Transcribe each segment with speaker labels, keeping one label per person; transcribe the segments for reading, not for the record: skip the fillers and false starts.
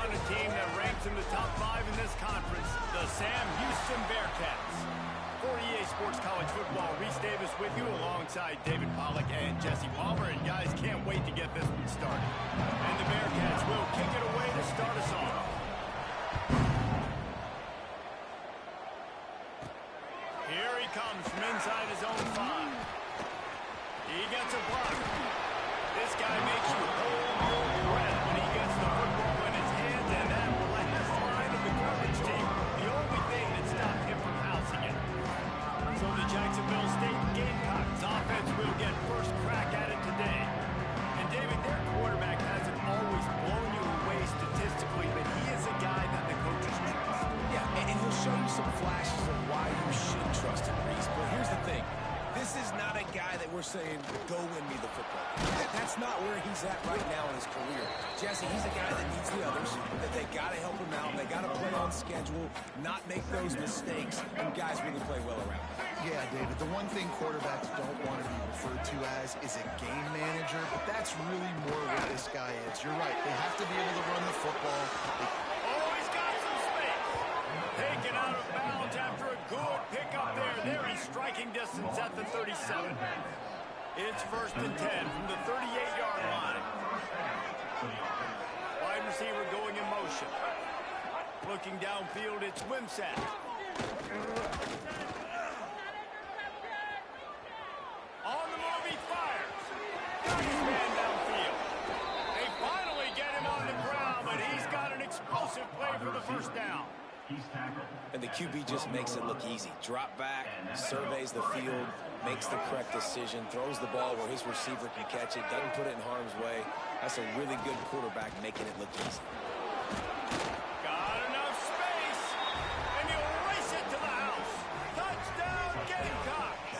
Speaker 1: on a team that ranks in the top 5 in this conference, the Sam Houston Bearcats. For EA Sports College Football, Reese Davis with you alongside David Pollack and Jesse Palmer. And guys, can't wait to get this one started. And the Bearcats will kick it away to start us off. Here he comes from inside his own 5. He gets a block. This guy makes you hold your breath when he gets the football in his hands, and that last line of the coverage team, the only thing that stopped him from housing it. So the Jacksonville State Gamecocks offense will get first crack at it today. And David, their quarterback hasn't always blown you away statistically, but he is a guy that the coaches trust.
Speaker 2: Yeah, and he'll show you some flashes of why you should trust him, Reese. But here's the thing. This is not a guy that we're saying, go win me the football. That's not where he's at right now in his career. Jesse, he's a guy that needs the others, that they got to help him out. They got to play on schedule, not make those mistakes, and guys really play well around him.
Speaker 3: Yeah, David, the one thing quarterbacks don't want to be referred to as is a game manager, but that's really more what this guy is. You're right. They have to be able to run the football.
Speaker 1: He's got some space. Taken out of bounds after a good pickup there. There in striking distance at the 37. It's 1st and 10 from the 38-yard line. Wide receiver going in motion. Looking downfield, it's Wimsatt. On the move, he fires. Got his man downfield. They finally get him on the ground, but he's got an explosive play for the first down.
Speaker 2: And the QB just makes it look easy. Drop back, surveys the field, makes the correct decision, throws the ball where his receiver can catch it, doesn't put it in harm's way. That's a really good quarterback making it look easy.
Speaker 1: Got enough space, and he'll race it to the house. Touchdown, Gamecocks!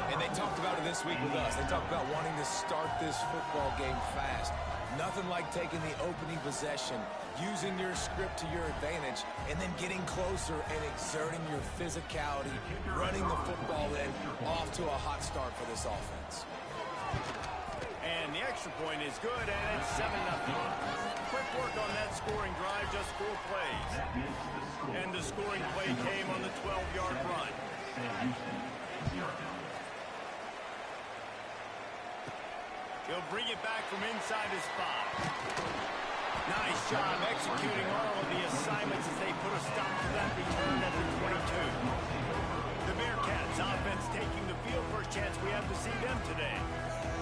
Speaker 2: And they talked about it this week with us. They talked about wanting to start this football game fast. Nothing like taking the opening possession, using your script to your advantage, and then getting closer and exerting your physicality, running the football in, off to a hot start for this offense.
Speaker 1: And the extra point is good, and it's 7-0. Quick work on that scoring drive, just 4 plays. And the scoring play came on the 12-yard run. He'll bring it back from inside his 5. Nice job executing all of the assignments as they put a stop to that return at the 22. The Bearcats offense taking the field. First chance we have to see them today.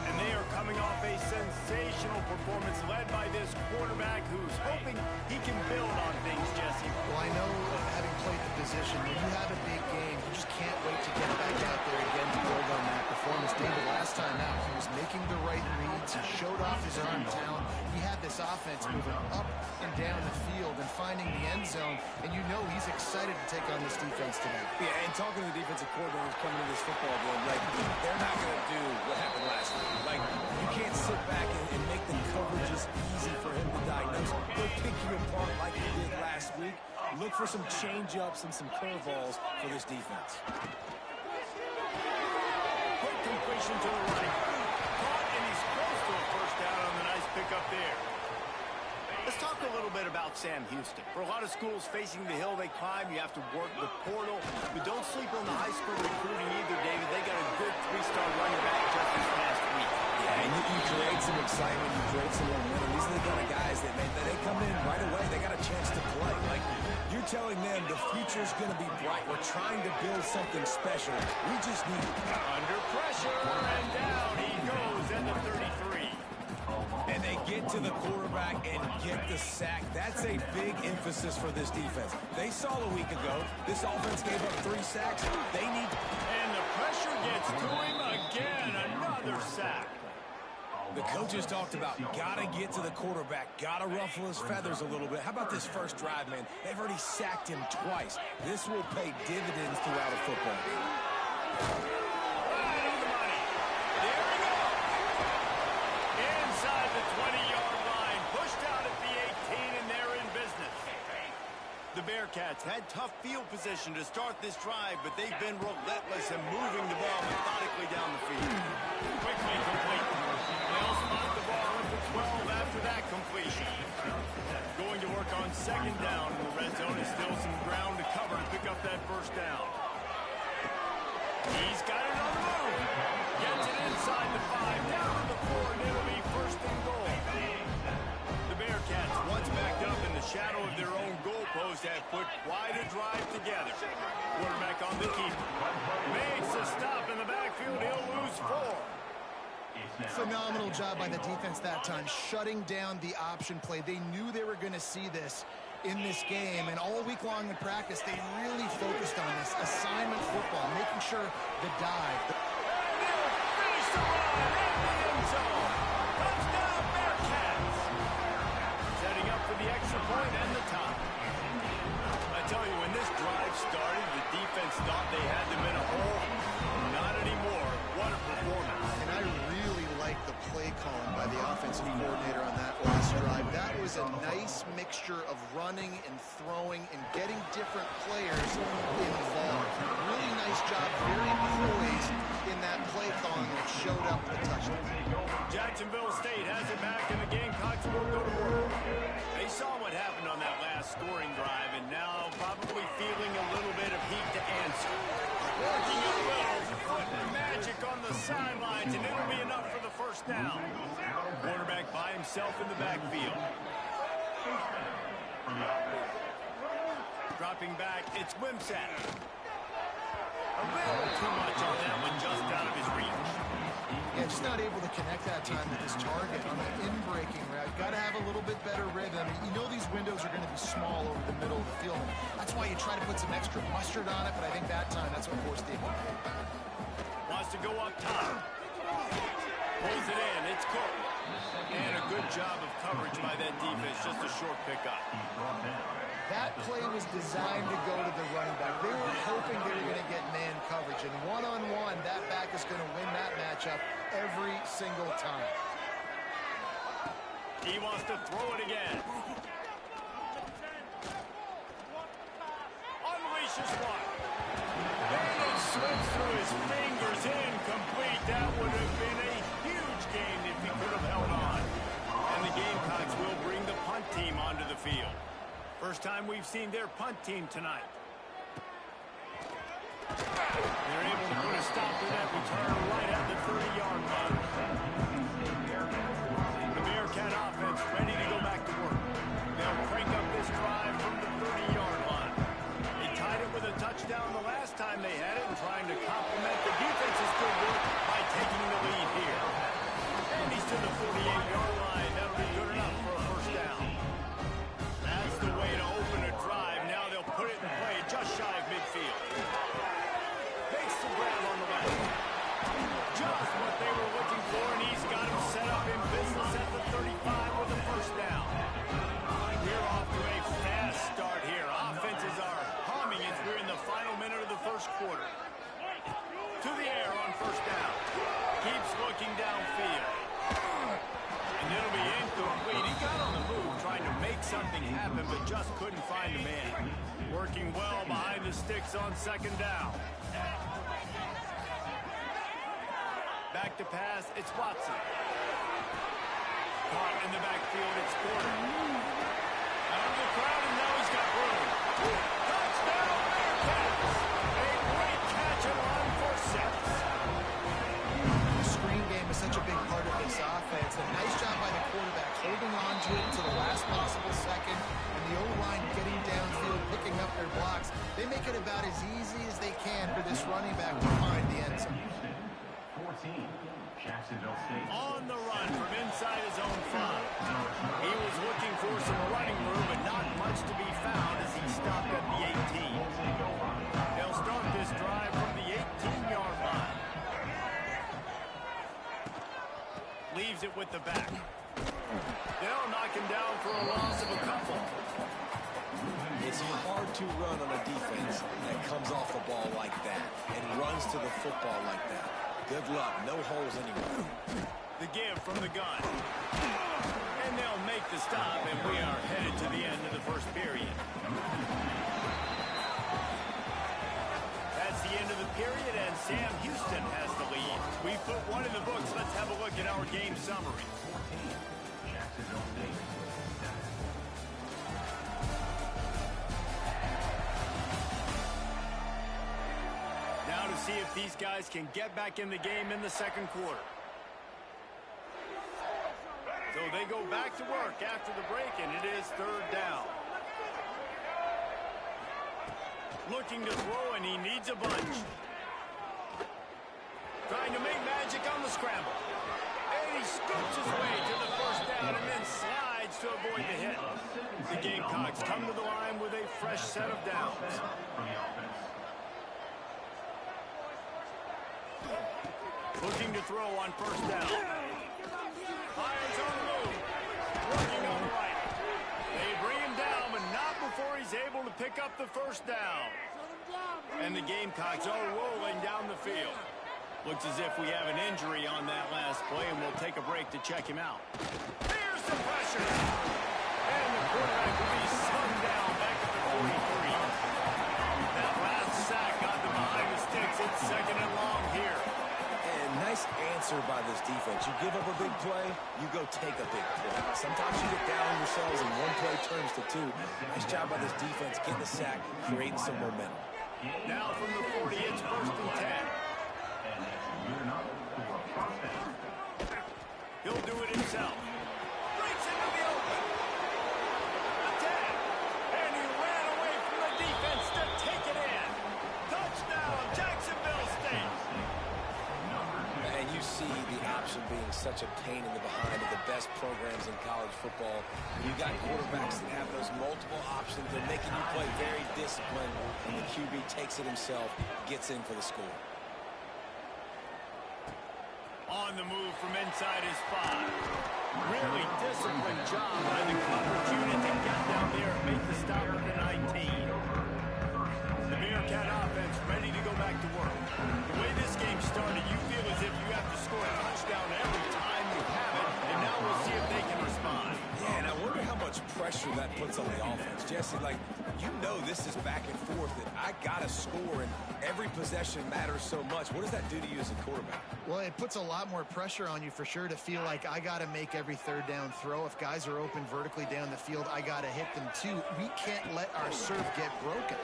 Speaker 1: And they are coming off a sensational performance led by this quarterback who's hoping he can build on things, Jesse.
Speaker 3: Well, I know, having played the position, when you have a big game, you just can't wait to get back out there again to build on that performance. David, last time out, he was making the right reads. He showed off his arm talent. He had this offense moving up and down the field and finding the end zone, and you know he's excited to take on this defense today.
Speaker 2: Yeah, and talking to the defensive coordinators coming to this football game, like, they're not going to do what happened last week. Like, you can't sit back and make the coverages easy for him to diagnose. He'll pick you apart like he did last week. Look for some change-ups and some curveballs for this defense.
Speaker 1: Quick completion to the right. Caught, and he's close to a first down on the nice pickup there. Let's talk a little bit about Sam Houston. For a lot of schools facing the hill they climb, you have to work the portal. But don't sleep on the high school recruiting either, David. They got a good 3-star running back just this past week.
Speaker 2: Yeah, and you create some excitement, you create some momentum. These are the kind of guys that they come in right away. They got a chance to play. Like, you're telling them the future's going to be bright. We're trying to build something special. We just need
Speaker 1: under pressure, and down he goes at the 33.
Speaker 2: And they get to the quarterback and get the sack. That's a big emphasis for this defense. They saw a week ago, this offense gave up 3 sacks. They need...
Speaker 1: And the pressure gets to him again. Another sack.
Speaker 2: The coaches talked about gotta get to the quarterback, gotta ruffle his feathers a little bit. How about this first drive, man? They've already sacked him twice. This will pay dividends throughout a football game.
Speaker 1: Right on the money. There we go. Inside the 20-yard line, pushed out at the 18, and they're in business. The Bearcats had tough field position to start this drive, but they've been relentless in moving the ball methodically down the field. Quickly complete. They'll spot the ball at the 12 after that completion. off that first down. He's got it on the move. Gets it inside the 5, down to the 4, and it'll be first and goal. The Bearcats, once backed up in the shadow of their own goalpost, have put quite a drive together. Quarterback on the keeper. Makes a stop in the backfield. He'll lose 4.
Speaker 3: Phenomenal job by the defense that time, shutting down the option play. They knew they were going to see this in this game, and all week long in practice, they really focused on this assignment football, making sure the dive.
Speaker 1: Finish the run in the end zone. Touchdown, Bearcats. Setting up for the extra point and the top. I tell you, when this drive started, the defense thought they had them in a hole. Not anymore. What a performance.
Speaker 3: And I really like the play calling by the offensive coordinator on that last drive. That was a nice mixture of running and throwing and getting different players involved. Really nice job, very poised in that play calling that showed up with a touchdown.
Speaker 1: Jacksonville State has it back, and the Gamecocks will go to work. They saw what happened on that last scoring drive, and now probably feeling a little bit of heat to answer. Working a little foot magic on the sidelines, and it'll be enough for the first down. Quarterback by himself in the backfield. Dropping back, it's Wimsatt. A little too much on that one, just out of his reach.
Speaker 3: Yeah, just not able to connect that time with his target on the in-breaking route. Got to have a little bit better rhythm. You know these windows are going to be small over the middle of the field. That's why you try to put some extra mustard on it, but I think that time that's what forced the incomplete.
Speaker 1: Wants to go up top. Pulls it in. It's Cook. And a good job of coverage by that defense. Just a short pickup.
Speaker 3: That play was designed to go to the running back. They were hoping they were going to get man coverage. And one-on-one, that back is going to win that matchup every single time.
Speaker 1: He wants to throw it again. Unleashes one. And it slips through his fingers. Incomplete. That would have been a huge game if he could have held on. And the Gamecocks will bring the punt team onto the field. First time we've seen their punt team tonight. They're able to put a stop to that return right at the 30-yard line. The Bearcat offense ready to go back to work. They'll crank up this drive from the 30-yard line. They tied it with a touchdown the last time they had it and trying to complement the defense's good work by taking the lead here. And he's to the 48-yard line. That'll be good enough for a first down. That's the way to open a drive. Now they'll put it in play just shy of midfield. Makes the grab on the left. Just what they were looking for, and he's got him set up in business at the 35 with a first down. We're off to a fast start here. Offenses are humming as we're in the final minute of the first quarter. To the air on first down. Keeps looking downfield. And it'll be incomplete. He got on the move trying to make something happen, but just couldn't find a man. Working well behind the sticks on second down. Back to pass, it's Watson. Caught in the backfield, it's Gordon. Out of the crowd, and now he's got room. Touchdown, Bearcats! A great catch and run for 6.
Speaker 3: The screen game is such a big part of this offense. A nice job by the quarterback holding on to it to the last possible second, and the O-line getting downfield, picking up their blocks. They make it about as easy as they can for this running back to find the end zone.
Speaker 1: On the run from inside his own 5. He was looking for some running room, but not much to be found as he stopped at the 18. They'll start this drive from the 18-yard line. Leaves it with the back. They'll knock him down for a loss of a couple.
Speaker 2: It's hard to run on a defense that comes off the ball like that and runs to the football like that. Good luck. No holes anywhere.
Speaker 1: The give from the gun. And they'll make the stop, and we are headed to the end of the first period. That's the end of the period, and Sam Houston has the lead. We put one in the books. Let's have a look at our game summary. see if these guys can get back in the game in the second quarter. So they go back to work after the break, and it is third down. Looking to throw, and he needs a bunch. Trying to make magic on the scramble. And he scoops his way to the first down and then slides to avoid the hit. The Gamecocks come to the line with a fresh set of downs. Looking to throw on first down. Fires on the move. Working on the right. They bring him down, but not before he's able to pick up the first down. And the Gamecocks are rolling down the field. Looks as if we have an injury on that last play, and we'll take a break to check him out. Here's the pressure. And the quarterback will be slung down back at the 43. That last sack got them behind the sticks. It's second and long here.
Speaker 2: And nice answer by this defense. You give up a big play, you go take a big play. Sometimes you get down on yourselves and one play turns to two. Nice job by this defense getting the sack, creating some momentum.
Speaker 1: Now from the 40, it's first and 10. He'll do it himself. Breaks into the open. Attack. And he ran away from the defense to take it in. Touchdown, Jacksonville State.
Speaker 2: And you see the option being such a pain in the behind of the best programs in college football. You got quarterbacks that have those multiple options. They're making you play very disciplined, and the QB takes it himself, gets in for the score.
Speaker 1: On the move from inside his 5. Really disciplined job by the coverage unit to get down there and make the stop at the 19. The Bearcat offense ready to go back to work. The way this game started, you feel as if you have to score a touchdown every time you have it, and now we'll see if they can respond.
Speaker 2: Yeah, and I wonder how much pressure that puts on the offense. Jesse, you know this is back and forth, that I got to score, and every possession matters so much. What does that do to you as a quarterback?
Speaker 3: Well, it puts a lot more pressure on you for sure to feel like I got to make every third down throw. If guys are open vertically down the field, I got to hit them too. We can't let our serve get broken.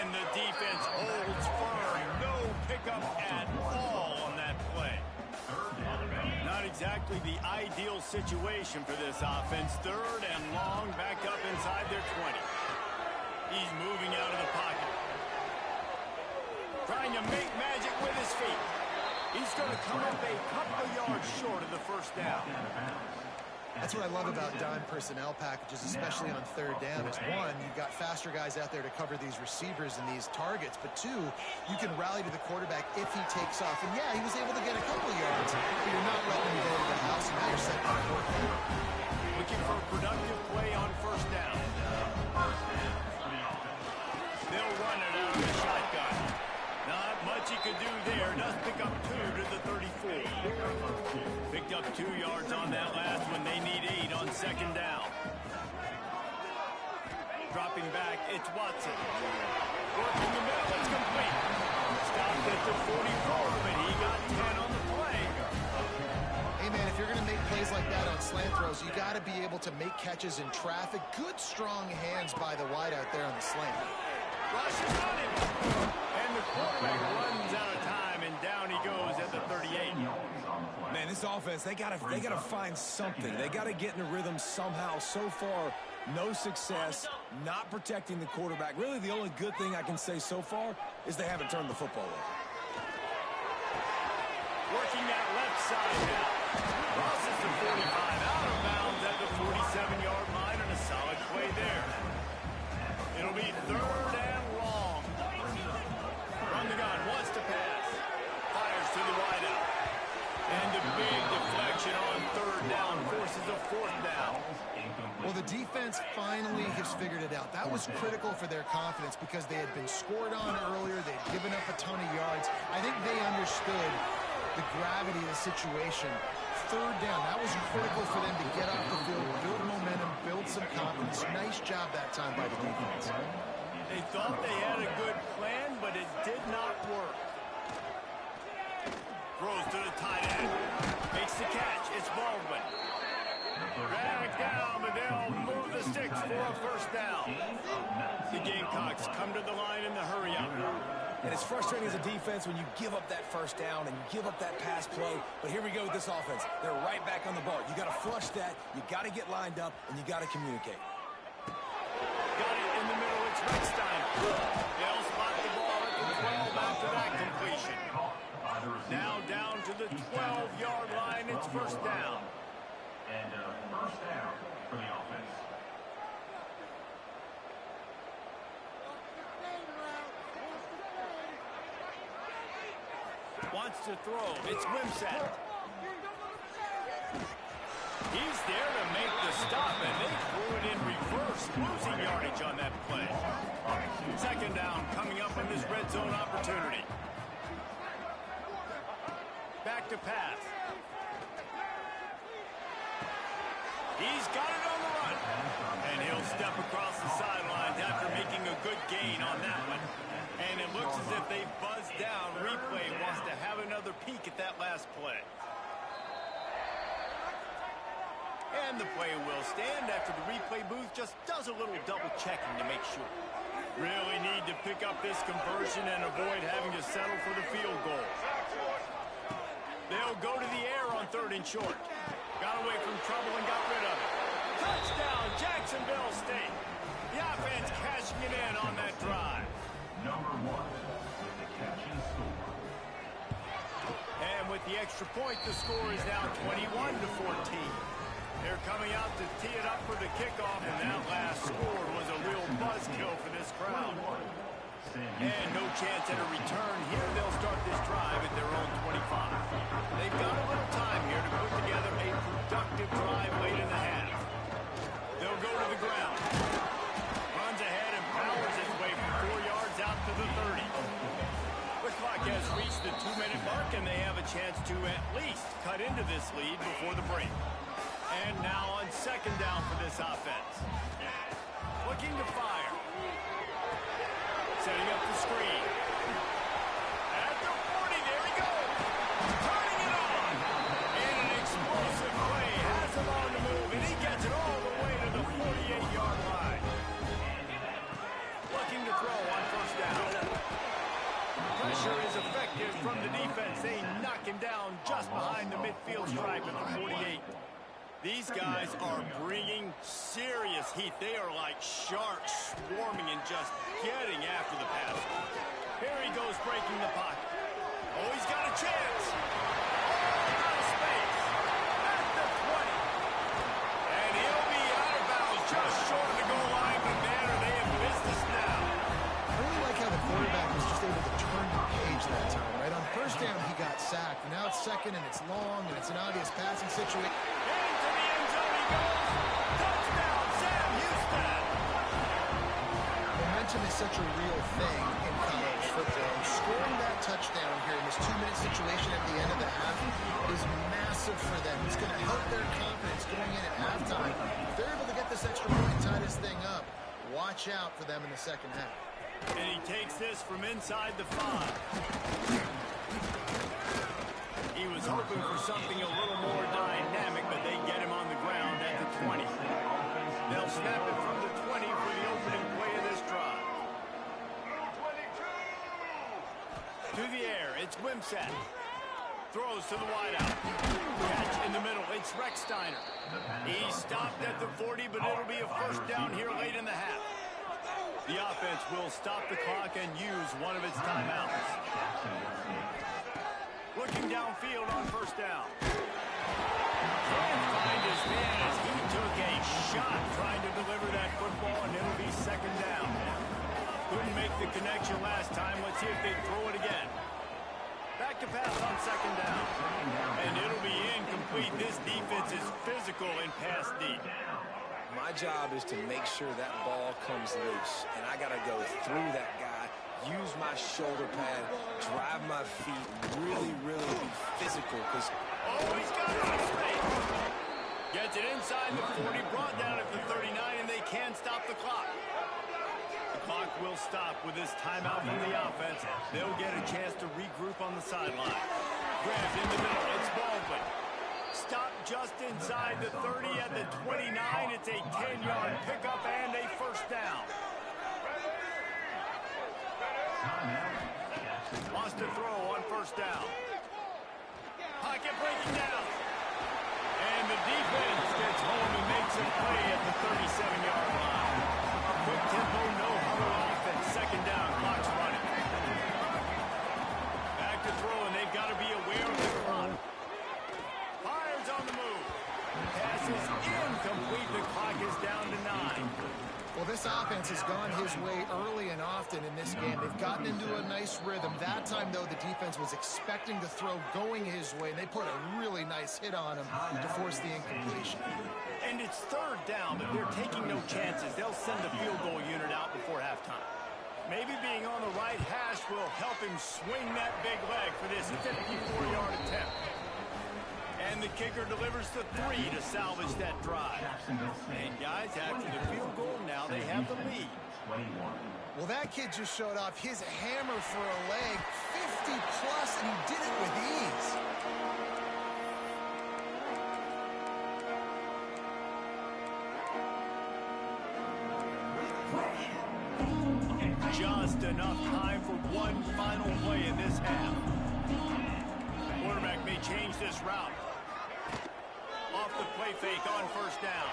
Speaker 1: And the defense holds firm. No pickup at all on that play. Not exactly the ideal situation for this offense. Third and long, back up inside their 20. He's moving out of the pocket. Trying to make magic with his feet. He's going to come up a couple of yards short of the first down.
Speaker 3: That's what I love about dime personnel packages, especially on third down, is one, you've got faster guys out there to cover these receivers and these targets, but two, you can rally to the quarterback if he takes off. And yeah, he was able to get a couple yards, but you're not letting him go to the house, and now you're setting up work.
Speaker 1: Looking for a productive play on first down. They'll run it out of the shotgun. Not much he could do there. Does pick up 2 to the 34. Picked up 2 yards on that last one. They need 8 on second down. Dropping back, it's Watson. Working the middle, it's complete. Stopped at the 44, but he got 10 on the play.
Speaker 3: Hey, man, if you're going to make plays like that on slant throws, you got to be able to make catches in traffic. Good, strong hands by the wide out there on the slant.
Speaker 1: Rushes on him. And the quarterback runs out of time, and down he goes at the 38.
Speaker 2: Man, this offense, they gotta find something. They gotta get in a rhythm somehow. So far, no success, not protecting the quarterback. Really, the only good thing I can say so far is they haven't turned the football over.
Speaker 1: Working that left side now. Crosses the 45, out of bounds at the 47-yard line, and a solid play there. It'll be third and long. Run the gun, wants to pass. Fires to the wideout. And a big deflection on third down forces a fourth down.
Speaker 3: Well, the defense finally has figured it out. That was critical for their confidence because they had been scored on earlier. They'd given up a ton of yards. I think they understood the gravity of the situation. Third down, that was critical for them to get off the field, build momentum, build some confidence. Nice job that time by the defense.
Speaker 1: They thought they had a good plan, but it did not work. Throws to the tight end. Makes the catch. It's Baldwin. Drag down, but they'll move the sticks for a first down. The Gamecocks come to the line in the hurry-up.
Speaker 2: And it's frustrating as a defense when you give up that first down and you give up that pass play. But here we go with this offense. They're right back on the ball. You got to flush that. You got to get lined up, and you got to communicate.
Speaker 1: Got it in the middle. It's Rechstein. They'll spot the ball at the 12 after that completion. Now down to the 12-yard line. It's first down.
Speaker 4: And first down for the offense.
Speaker 1: Wants to throw. It's Wimsatt. He's there to make the stop, and they threw it in reverse, losing yardage on that play. Second down coming up on this red zone opportunity. Back to pass. He's got it on the run. And he'll step across the sidelines after making a good gain on that one. And it looks as if they've buzzed down. Replay wants to have another peek at that last play. And the play will stand after the replay booth just does a little double checking to make sure. Really need to pick up this conversion and avoid having to settle for the field goal. They'll go to the air on 3rd and short. Got away from trouble and got rid of it. Touchdown, Jacksonville State. The offense cashing it in on that drive.
Speaker 4: Number 1 with the catch and score.
Speaker 1: And with the extra point, the score is now 21-14. They're coming out to tee it up for the kickoff, and that last score was a real buzzkill for this crowd. And no chance at a return here. They'll start this drive at their own 25. They've got a little time here to put together a productive drive late in the half. They'll go to the ground. Runs ahead and powers his way from 4 yards out to the 30. The clock has reached the 2-minute mark, and they have a chance to at least cut into this lead before the break. And now on second down for this offense. Looking to fire. Setting up the screen. At the 40, there he goes. Turning it on. And an explosive play. Has him on the move, and he gets it all the way to the 48-yard line. Looking to throw on first down. Pressure is effective from the defense. They knock him down just behind the midfield stripe at the 48. These guys are bringing serious heat. They are like sharks swarming and just getting after the pass. Here he goes breaking the pocket. Oh, he's got a chance. Oh, out of space. At the 20. And he'll be out of bounds just short of the goal line, but man, they have missed the snap.
Speaker 3: I really like how the quarterback was just able to turn the page that time, right? On first down, he got sacked. And now it's second, and it's long, and it's an obvious passing situation.
Speaker 1: Into the end zone he goes. Touchdown, Sam Houston.
Speaker 3: Momentum is such a real thing in college football. Scoring that touchdown here in this 2-minute situation at the end of the half is massive for them. It's going to help their confidence going in at halftime. If they're able to get this extra point and tie this thing up, watch out for them in the second half.
Speaker 1: And he takes this from inside the 5. He was hoping for something a little more dynamic, but they get him on the ground at the 20. They'll snap it from the 20 for the opening play of this drive. To the air, it's Wimsatt. Throws to the wideout. Catch in the middle, it's Rechsteiner. He stopped at the 40, but it'll be a first down here late in the half. The offense will stop the clock and use one of its timeouts. Looking downfield on first down. Can't find his man as he took a shot trying to deliver that football, and it'll be second down. Couldn't make the connection last time. Let's see if they throw it again. Back to pass on second down. And it'll be incomplete. This defense is physical in pass deep.
Speaker 2: My job is to make sure that ball comes loose, and I got to go through that guy, use my shoulder pad, drive my feet, really, really be physical. Because
Speaker 1: he's got it on space. Gets it inside the 40, brought down at the 39, and they can't stop the clock. The clock will stop with this timeout from the offense. They'll get a chance to regroup on the sideline. Grabbed in the middle, it's Baldwin. Stop just inside the 30 at the 29. It's a 10-yard pickup and a first down. Wants to throw on first down. Pocket breaking down. And the defense gets home and makes a play at the 37-yard line. Quick tempo, no huddle offense. Second down, clock's running. Back to throw, and they've got to be aware of the clock. Fires on the move. Pass is incomplete. The clock is down to 9.
Speaker 3: Well, this offense has gone his way early and often in this game. They've gotten into a nice rhythm. That time, though, the defense was expecting the throw going his way, and they put a really nice hit on him to force the incompletion.
Speaker 1: And it's third down, but they're taking no chances. They'll send the field goal unit out before halftime. Maybe being on the right hash will help him swing that big leg for this 54-yard attempt. And the kicker delivers the 3 to salvage that drive. And guys, after the field goal, now they have the lead.
Speaker 3: Well, that kid just showed off his hammer for a leg, 50-plus, and he did it with ease.
Speaker 1: Just enough time for one final play in this half. Quarterback may change this route. Off the play fake on first down.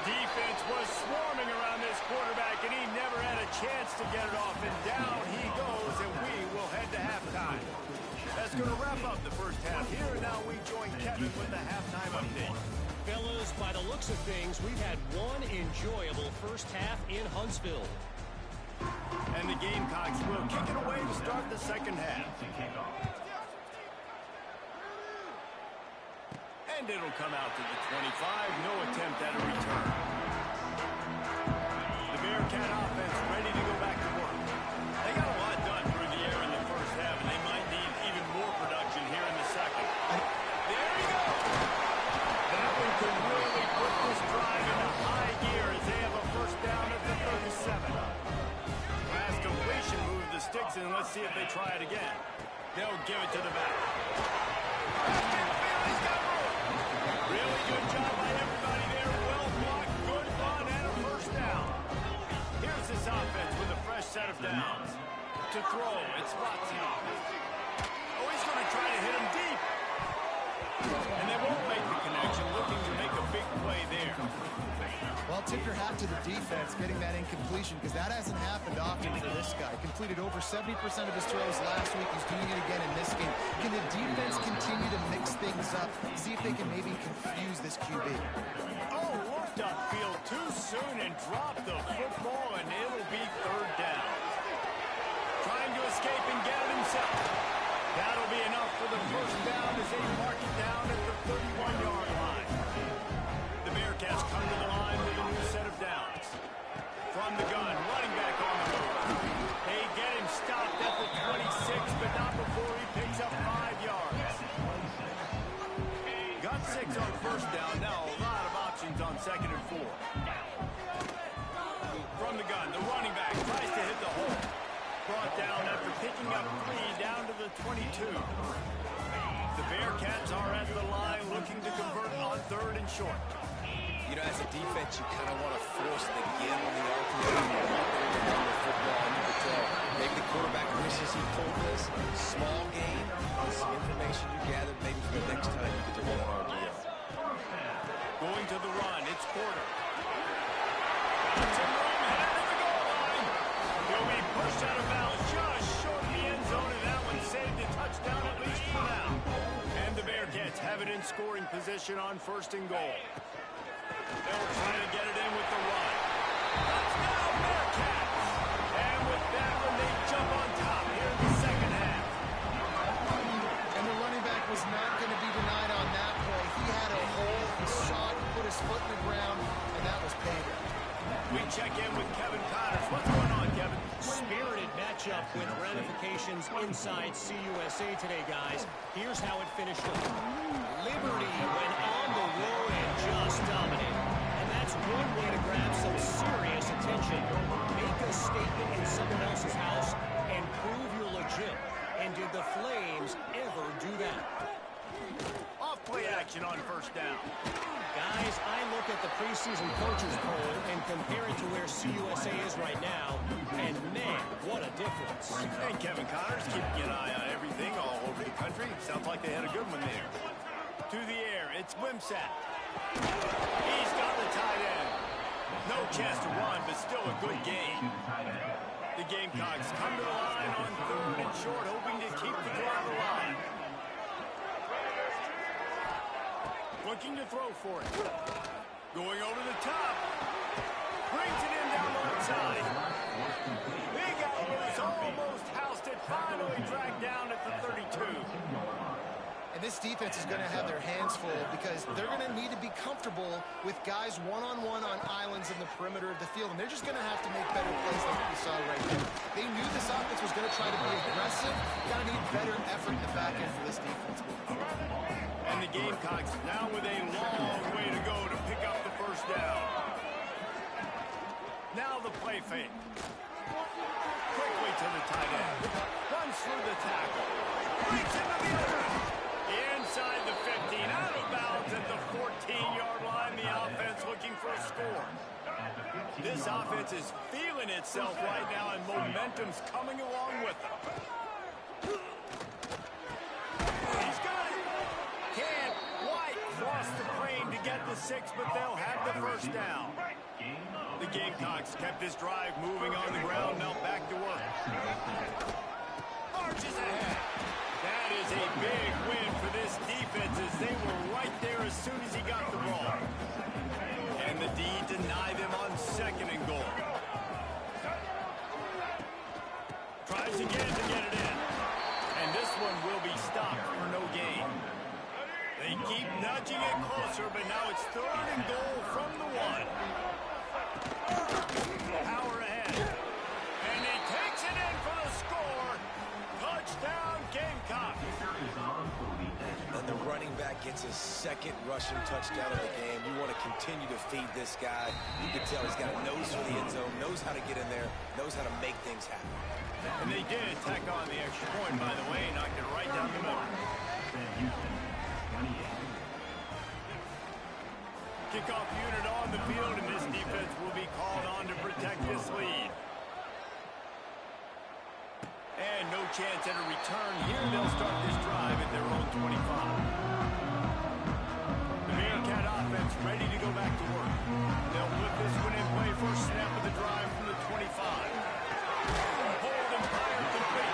Speaker 1: Defense was swarming around this quarterback, and he never had a chance to get it off. And down he goes, and we will head to halftime. That's going to wrap up the first half. Here and now we join Kevin with the halftime update.
Speaker 5: Fellas, by the looks of things, we've had one enjoyable first half in Huntsville.
Speaker 1: And the Gamecocks will kick it away to start the second half. And it'll come out to the 25. No attempt at a return. The Bearcat offense ready to go back to work. They got a lot done through the air in the first half, and they might need even more production here in the second. There you go. That one can really put this drive into high gear as they have a first down at the 37. Last completion moved the sticks, and let's see if they try it again. They'll give it to the back. He's got room. Really good job by everybody there. Well blocked, good run, and a first down. Here's this offense with a fresh set of downs. To throw, it's Lazio. Oh, he's going to try to hit him deep. And they won't make the connection, looking to make a big play there.
Speaker 3: Well, tip your hat to the defense getting that incompletion, because that hasn't happened often for this guy. Completed over 70% of his throws last week. He's doing it again in this game. Can the defense continue to mix things up, see if they can maybe confuse this QB?
Speaker 1: Oh, looked upfield too soon and dropped the football, and it'll be third down. Trying to escape and get it himself. That'll be enough for the first down as they mark it down at the 31-yard line. The Bearcats come to the line with a new set of downs. From the gun, running back on the move. They get him stopped at the 26, but not before he picks up 5 yards. Got 6 on first down. Now a lot of options on second and 4. From the gun, the running back tries to hit the hole. Brought down after picking up 3 down to the 22. The Bearcats are at the line looking to convert on third and short.
Speaker 2: You know, as a defense, you kind of want to force the get on the RPO. You want them to run the football, and you can tell maybe the quarterback wishes he pulled this. Small game, some information you gathered maybe for the next time you get to run an RPO.
Speaker 1: Going to the run, it's Porter. Got some room, headed to the goal line. He'll be pushed out of bounds just short of the end zone, and that one saved a touchdown at least for now. And the Bearcats have it in scoring position on first and goal. They'll try to get it in with the run. Touchdown, Bearcats! And with that one, they jump on top here in the second half.
Speaker 3: And the running back was not going to be denied on that play. He had a hole, he saw it, he put his foot in the ground, and that was payback.
Speaker 1: We check in with Kevin Connors. What's going on, Kevin?
Speaker 5: Spirited matchup with ramifications inside CUSA today, guys. Here's how it finished up. Liberty went on the road and just dominated. And that's one way to grab some serious attention. Make a statement in someone else's house and prove you're legit. And did the Flames ever do that?
Speaker 1: Off play action on first down.
Speaker 5: Guys, I look at the preseason coaches poll and compare it to where CUSA is right now, and man, what a difference.
Speaker 1: And Kevin Connors keeping an eye on everything all over the country. Sounds like they had a good one there. To the air, it's Wimsatt. He's got the tight end. No chance to run, but still a good game. The Gamecocks come to the line on 3rd and short, hoping to keep the drive alive. Looking to throw for it. Going over the top. Brings it in down the left side. Big elbows, almost housed it. Finally dragged down at the 32.
Speaker 3: And this defense is going to have their hands full because they're going to need to be comfortable with guys one-on-one on islands in the perimeter of the field. And they're just going to have to make better plays like we saw right there. They knew this offense was going to try to be aggressive. Got to need better effort in the back end for this defense.
Speaker 1: And the Gamecocks now with a long way to go to pick up the first down. Now the play fake. Quickly to the tight end. Runs through the tackle. Breaks into the other. Inside the 15. Out of bounds at the 14-yard line. The offense looking for a score. This offense is feeling itself right now, and momentum's coming along with them. He's got it. Can't quite cross the plane to get the 6, but they'll have the first down. The Gamecocks kept this drive moving on the ground. Now back to work. Marches ahead. That is a big win for this defense as they were right there as soon as he got the ball. And the D denied them on 2nd and goal. Tries again to get it in. And this one will be stopped for no gain. They keep nudging it closer, but now it's 3rd and goal from the 1. Power ahead. And he takes it in for the score. Touchdown, Gamecock.
Speaker 2: And the running back gets his 2nd rushing touchdown of the game. You want to continue to feed this guy. You can tell he's got a nose for the end zone, knows how to get in there, knows how to make things happen.
Speaker 1: And they did tack on the extra point, by the way, knocked it right down the middle. Kickoff unit on the field, and this defense will be called on to protect this lead. And no chance at a return here. They'll start this drive at their own 25. The Bearcat offense ready to go back to work. They'll put this one in play. First snap of the drive from the 25. Hold and fire complete.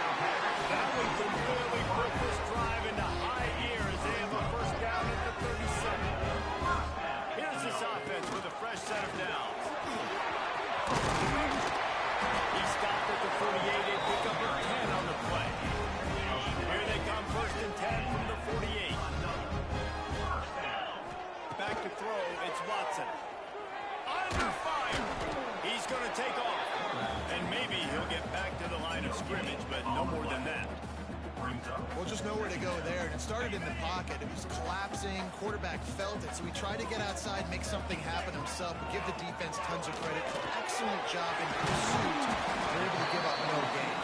Speaker 1: That one can really put this drive into high gear as they have a first down at the 37. Here's this offense with a fresh set of downs. He stopped at the 48. They pick up a 10 on the play. Here they come, 1st and 10 from the 48. Back to throw, it's Watson. Under fire. He's going to take off. And maybe he'll get back to the line of scrimmage, but no more than that.
Speaker 3: Well, just nowhere to go there. And it started in the pocket. It was collapsing. Quarterback felt it, so he tried to get outside, make something happen himself, but give the defense tons of credit. Excellent job in pursuit. They're able to give up no gain.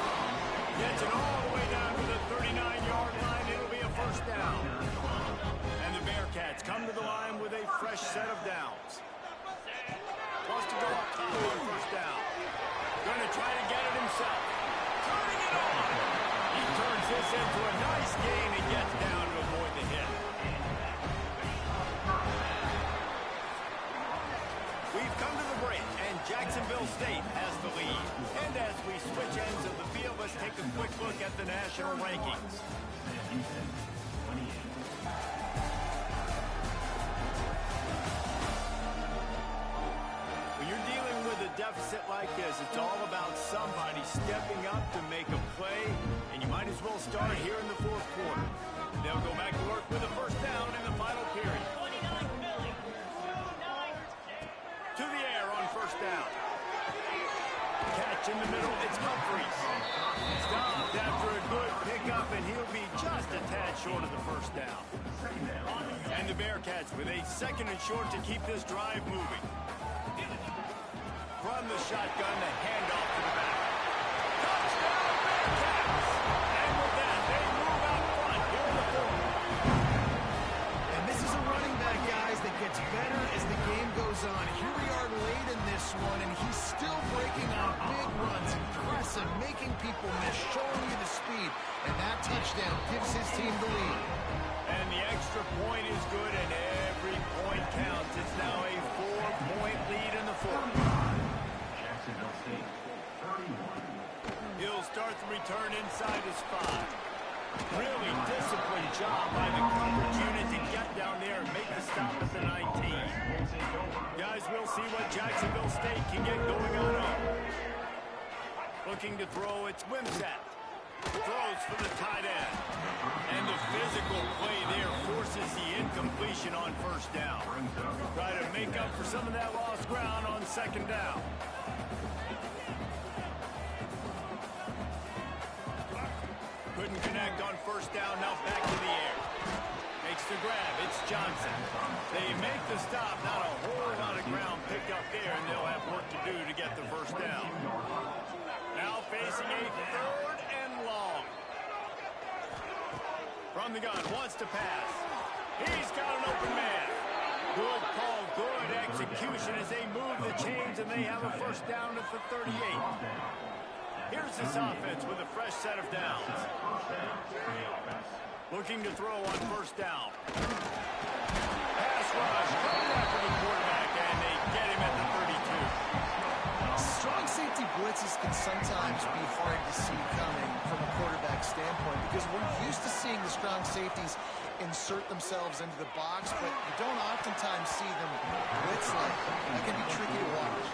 Speaker 1: Gets it all the way down to the 39-yard line. It'll be a first down. And the Bearcats come to the line with a fresh set of downs. Wants to go up top on first down. Going to try to get it himself. Turning it on. He turns this into a nice gain and gets down to avoid the hit. We've come to the break, and Jacksonville State has the lead. And as we switch ends of the field, let's take a quick look at the national rankings. When you're dealing with a deficit like this, it's all about somebody stepping up to make a play, and you might as well start here in the 4th quarter. They'll go back to work with a first down in the final period. To the air on first down. Catch in the middle, it's Humphries. Stopped after a good pickup, and he'll be just a tad short of the first down. And the Bearcats with a 2nd and short to keep this drive moving. From the shotgun, the handoff to the back. Touchdown, Bearcats! And with that, they move out front here in the 4th.
Speaker 3: And this is a running back, guys, touchdown gives his team the lead.
Speaker 1: And the extra point is good, and every point counts. It's now a 4-point lead in the fourth.
Speaker 4: Jacksonville State, 31.
Speaker 1: He'll start the return inside his 5. Really disciplined job by the coverage unit to get down there and make the stop at the 19. Guys, we'll see what Jacksonville State can get going on up. Looking to throw, it's Wimsatt. Throws for the tight end. And the physical play there forces the incompletion on first down. Try to make up for some of that lost ground on second down. Couldn't connect on first down, now back to the air. Makes the grab, it's Johnson. They make the stop, not a whole lot of ground picked up there, and they'll have work to do to get the first down. Now facing a 3rd and long. From the gun, wants to pass. He's got an open man. Good call, good execution as they move the chains, and they have a first down at the 38. Here's this offense with a fresh set of downs. Looking to throw on first down. Pass rush, coming after the quarterback, and they get him at the 32.
Speaker 3: Strong safety blitzes can sometimes be hard to see coming from a quarterback standpoint because we're used to seeing the strong safeties insert themselves into the box, but you don't oftentimes see them blitz like that. That can be tricky to watch.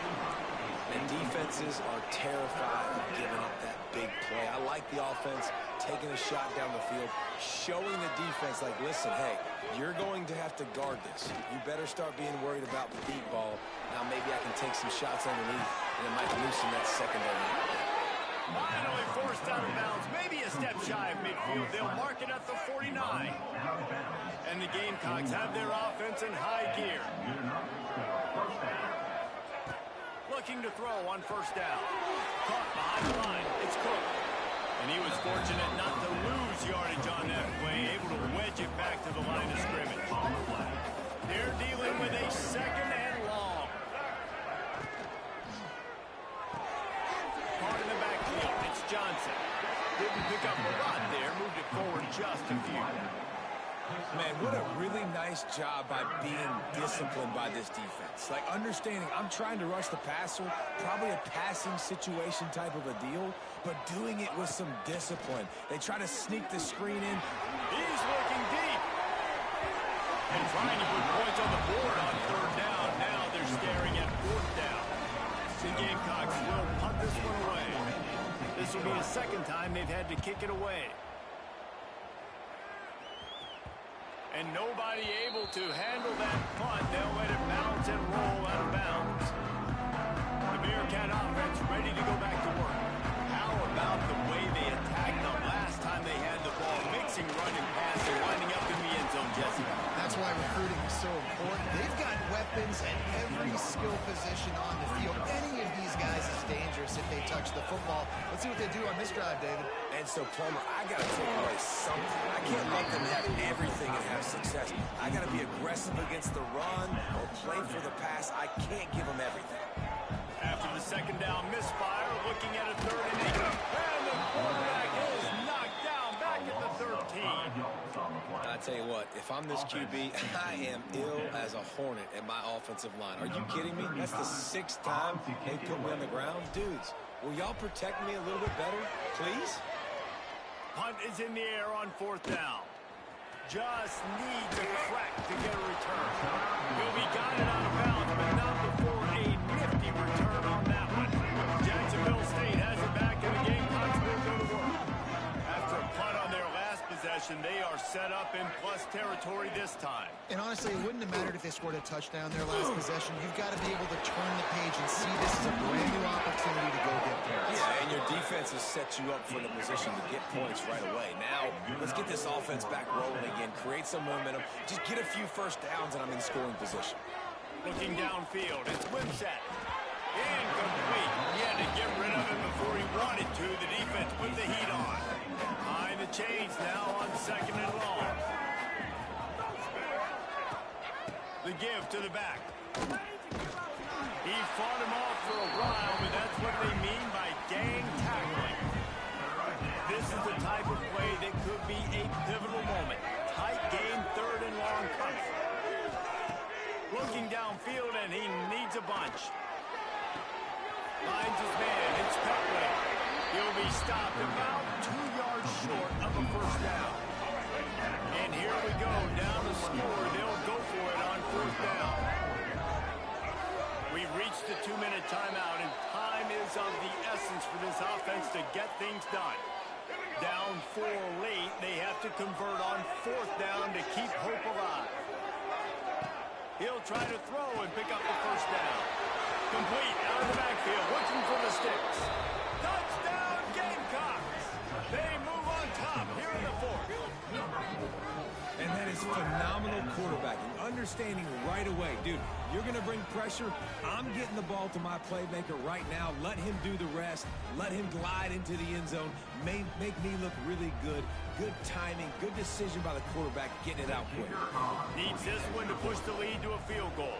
Speaker 2: And defenses are terrified of giving up that big play. I like the offense taking a shot down the field, showing the defense like, listen, hey, you're going to have to guard this. You better start being worried about the deep ball. Now maybe I can take some shots underneath, and it might loosen that secondary.
Speaker 1: Finally forced out of bounds, maybe a step shy of midfield. They'll mark it at the 49. And the Gamecocks have their offense in high gear. Looking to throw on first down. Caught behind the line. It's Cook. And he was fortunate not to lose yardage on that play, able to wedge it back to the line of scrimmage. They're dealing with a 2nd and long. Caught in the backfield. It's Johnson. Didn't pick up a lot there. Moved it forward just a few.
Speaker 2: Man, what a really nice job by being disciplined by this defense. Like, understanding I'm trying to rush the passer, probably a passing situation type of a deal, but doing it with some discipline. They try to sneak the screen in.
Speaker 1: He's looking deep. And trying to put points on the board on 3rd down. Now they're staring at 4th down. The Gamecocks will punt this one away. This will be the 2nd time they've had to kick it away. And nobody able to handle that punt. They'll let it bounce and roll out of bounds. The Bearcat offense ready to go back to work. How about the way they attacked them last time they had the ball? Mixing run and pass and winding up in the end zone, Jesse.
Speaker 3: That's why recruiting is so important. They've got weapons at every skill position on the field. Any of these guys is dangerous if they touch the football. Let's see what they do on this drive, David.
Speaker 2: And so, Plummer, I got to take away something. I can't let them have everything and have success. I got to be aggressive against the run or play for the pass. I can't give them everything.
Speaker 1: After the 2nd down misfire, looking at a 3rd and 8. And the quarterback is knocked down back at the 13.
Speaker 2: I tell you what, if I'm this QB, I am ill as a hornet at my offensive line. Are you kidding me? That's the 6th time they put me on the ground. Dudes, will y'all protect me a little bit better, please?
Speaker 1: Punt is in the air on 4th down. Just needs a crack to get a return. He'll be guided out of bounds, but not before a nifty return on that one. Jacksonville State has it back, and the Gamecocks will go to work. After a punt on their last possession, they are set up in plus territory this time.
Speaker 3: And honestly, it wouldn't have mattered if they scored a touchdown their last possession. You've got to be able to turn the page and see this as a brand new opportunity to go get points.
Speaker 2: Yeah, and your defense has set you up for the position to get points right away. Now, let's get this offense back rolling again, create some momentum, just get a few first downs, and I'm in scoring position.
Speaker 1: Looking downfield, it's Wimsatt. Incomplete. He had to get rid of him before he wanted to. The defense put the heat on. Behind the chains now on 2nd and long. The give to the back. He fought him off for a while, but that's what they mean by gang tackling. This is the type of play that could be a pivotal moment. Tight game, third and long coming. Looking downfield, and he needs a bunch. Finds his man. It's Petley. He'll be stopped about 2 yards short of a first down. And here we go. Down the score. They'll go for it on fourth down. We've reached the 2-minute timeout, and time is of the essence for this offense to get things done. Down 4 late, they have to convert on fourth down to keep hope alive. He'll try to throw and pick up the first down. Complete out of the backfield, looking for the sticks. Touchdown, Gamecocks! They move on top here in the fourth.
Speaker 2: And that is phenomenal quarterbacking. Understanding right away, dude, you're going to bring pressure. I'm getting the ball to my playmaker right now. Let him do the rest. Let him glide into the end zone. Make me look really good. Good timing, good decision by the quarterback, getting it out quick.
Speaker 1: Needs this one to push the lead to a field goal.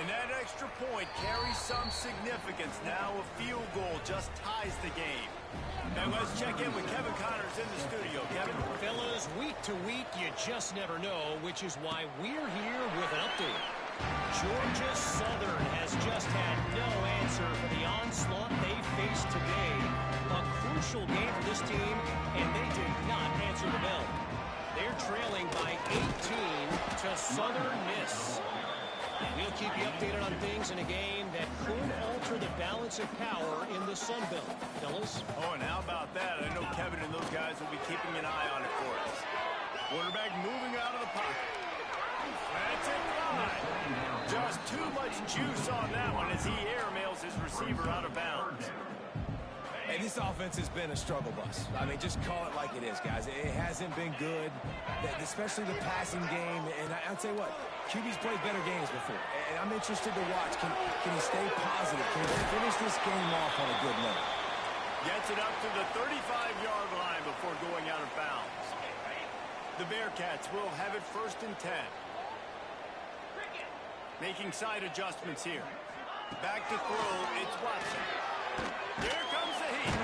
Speaker 1: And that extra point carries some significance. Now a field goal just ties the game. Now let's check in with Kevin Connors in the studio. Kevin?
Speaker 5: Fellas, week to week, you just never know, which is why we're here with an update. Georgia Southern has just had no answer for the onslaught they faced today. A crucial game for this team, and they did not answer the bell. They're trailing by 18 to Southern Miss. We'll keep you updated on things in a game that could alter the balance of power in the Sun Belt. Fellas?
Speaker 1: Oh, and how about that? I know Kevin and those guys will be keeping an eye on it for us. Quarterback moving out of the pocket. That's it, fine. Just too much juice on that one as he airmails his receiver out of bounds.
Speaker 2: Hey, this offense has been a struggle bus. I mean, just call it like it is, guys. It hasn't been good, especially the passing game. And I'll tell you what, QB's played better games before. And I'm interested to watch. Can he stay positive? Can he finish this game off on a good note?
Speaker 1: Gets it up to the 35-yard line before going out of bounds. The Bearcats will have it first and 10. Making side adjustments here. Back to throw, it's Watson. Here comes the heat.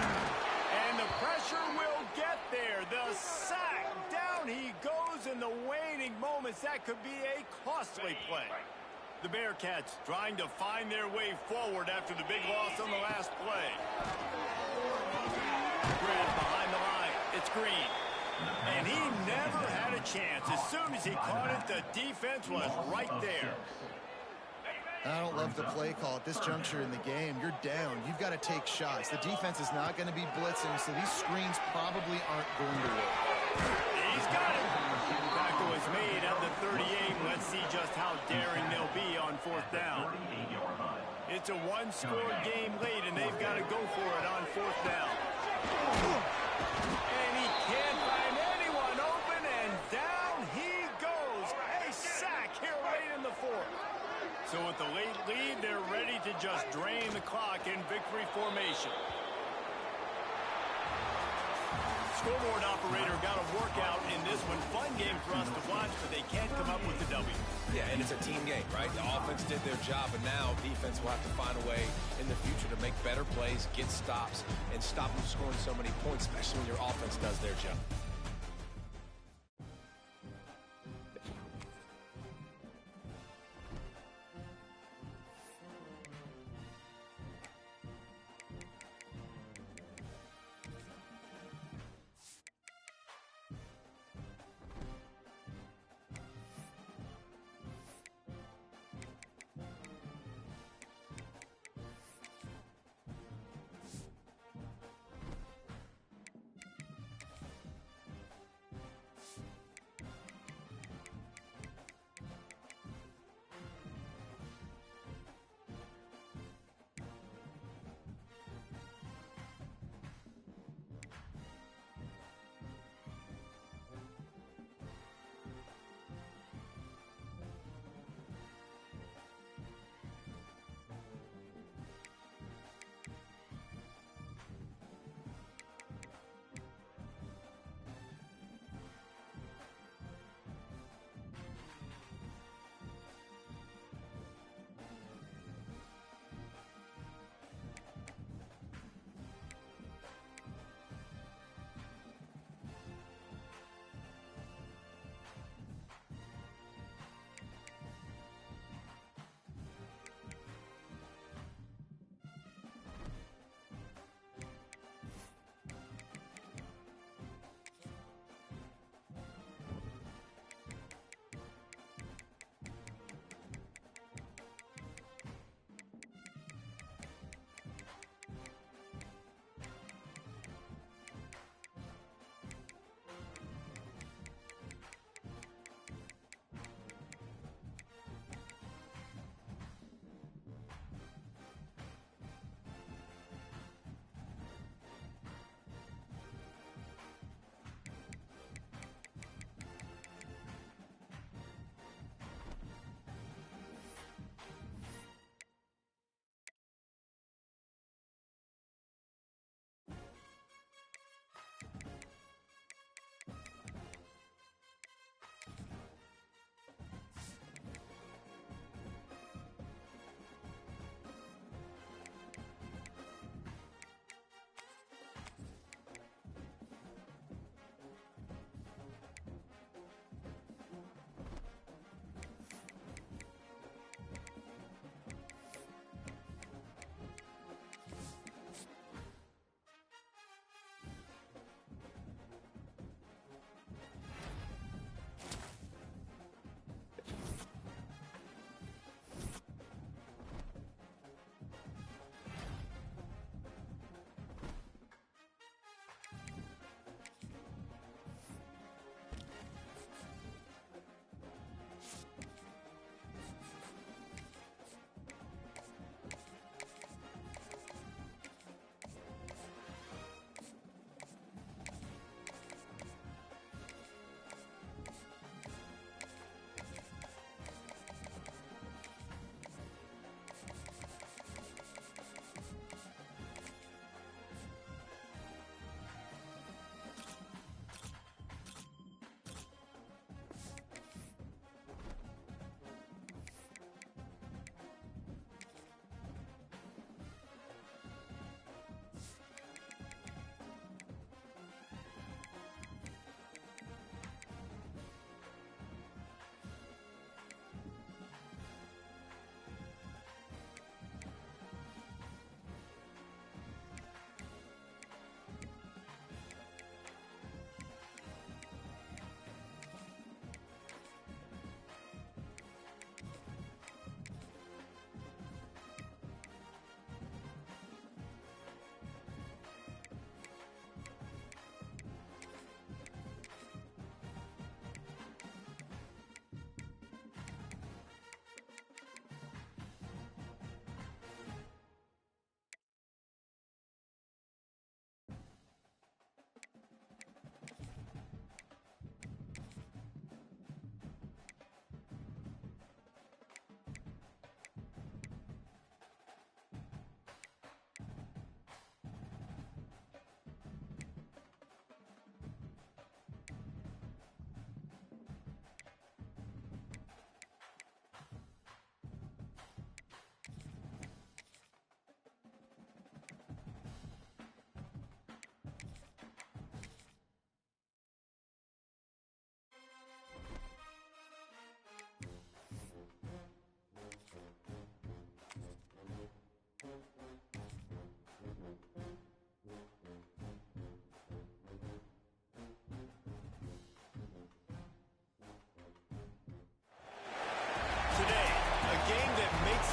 Speaker 1: And the pressure will get there. The sack. Down he goes in the waning moments. That could be a costly play. The Bearcats trying to find their way forward after the big loss on the last play. Grant behind the line. It's Green. And he never had a chance. As soon as he caught it, the defense was right there.
Speaker 3: I don't love the play call at this juncture in the game. You're down. You've got to take shots. The defense is not going to be blitzing, so these screens probably aren't going to work.
Speaker 1: He's got it. Tackle is made at the 38. Let's see just how daring they'll be on fourth down. It's a one-score game late, and they've got to go for it on fourth down. And he can't find anyone open, and down he goes. A sack here late in the fourth. So with the late lead, they're ready to just drain the clock in victory formation. Scoreboard operator got a workout in this one. Fun game for us to watch, but they can't come up with the W.
Speaker 2: Yeah, and it's a team game, right? The offense did their job, and now defense will have to find a way in the future to make better plays, get stops, and stop them scoring so many points, especially when your offense does their job.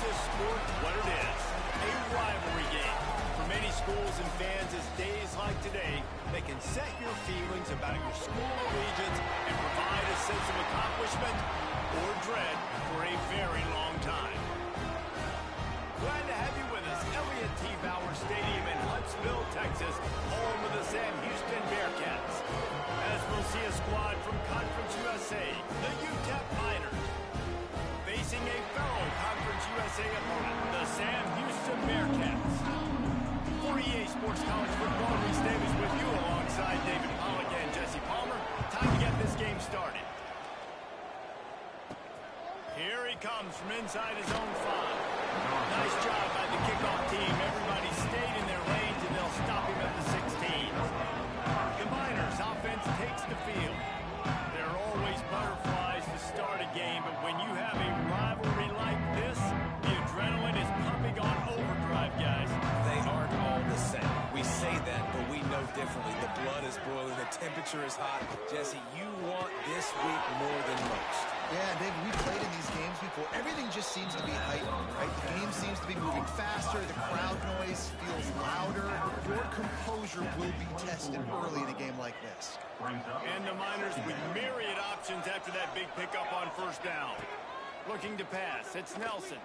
Speaker 1: this sport what it is, a rivalry game. For many schools and fans, it's days like today that can set your feelings about your school allegiance and provide a sense of accomplishment or dread for a very long time. Glad to have you with us. Elliott T. Bauer Stadium in Huntsville, Texas, home of the Sam Houston Bearcats. As we'll see a squad from Conference USA, the UTEP Miners, facing a fellow Conference USA opponent, the Sam Houston Bearcats. For EA Sports College Football, Reese Davis with you alongside David Pollock and Jesse Palmer. Time to get this game started. Here he comes from inside his own 5. Nice job by the kickoff team. Everybody stayed in their lanes, and they'll stop him at the 16. The Miners' offense takes the field. There are always butterflies to start a game, but when you have a rivalry like this, the adrenaline is pumping on overdrive, guys.
Speaker 2: They aren't all the same. We say that, but we know differently. The blood is boiling. The temperature is hot. Jesse, you want this week more than most.
Speaker 3: Yeah, David, we played in these games before. Everything just seems to be heightened, right? The game seems to be moving faster. The crowd noise feels louder. Your composure will be tested early in a game like this.
Speaker 1: And the Miners with myriad options after that big pickup on first down. Looking to pass. It's Nelson.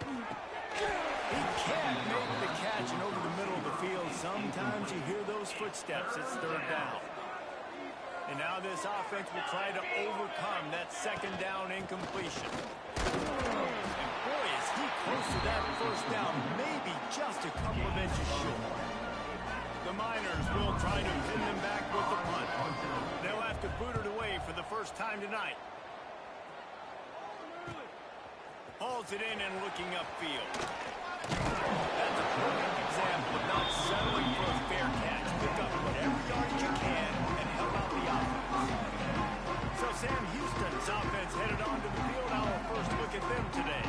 Speaker 1: He can't make the catch, and over the middle of the field, sometimes you hear those footsteps. It's third down. And now this offense will try to overcome that second down incompletion. And boy, is he close to that first down, maybe just a couple of inches short. The Miners will try to pin them back with the punt. They'll have to boot it away for the first time tonight. Hauls it in and looking upfield. That's a perfect example of not settling for a fair catch. Pick up whatever yard you can and help out the offense. So Sam Houston's offense headed onto the field. Our first look at them today.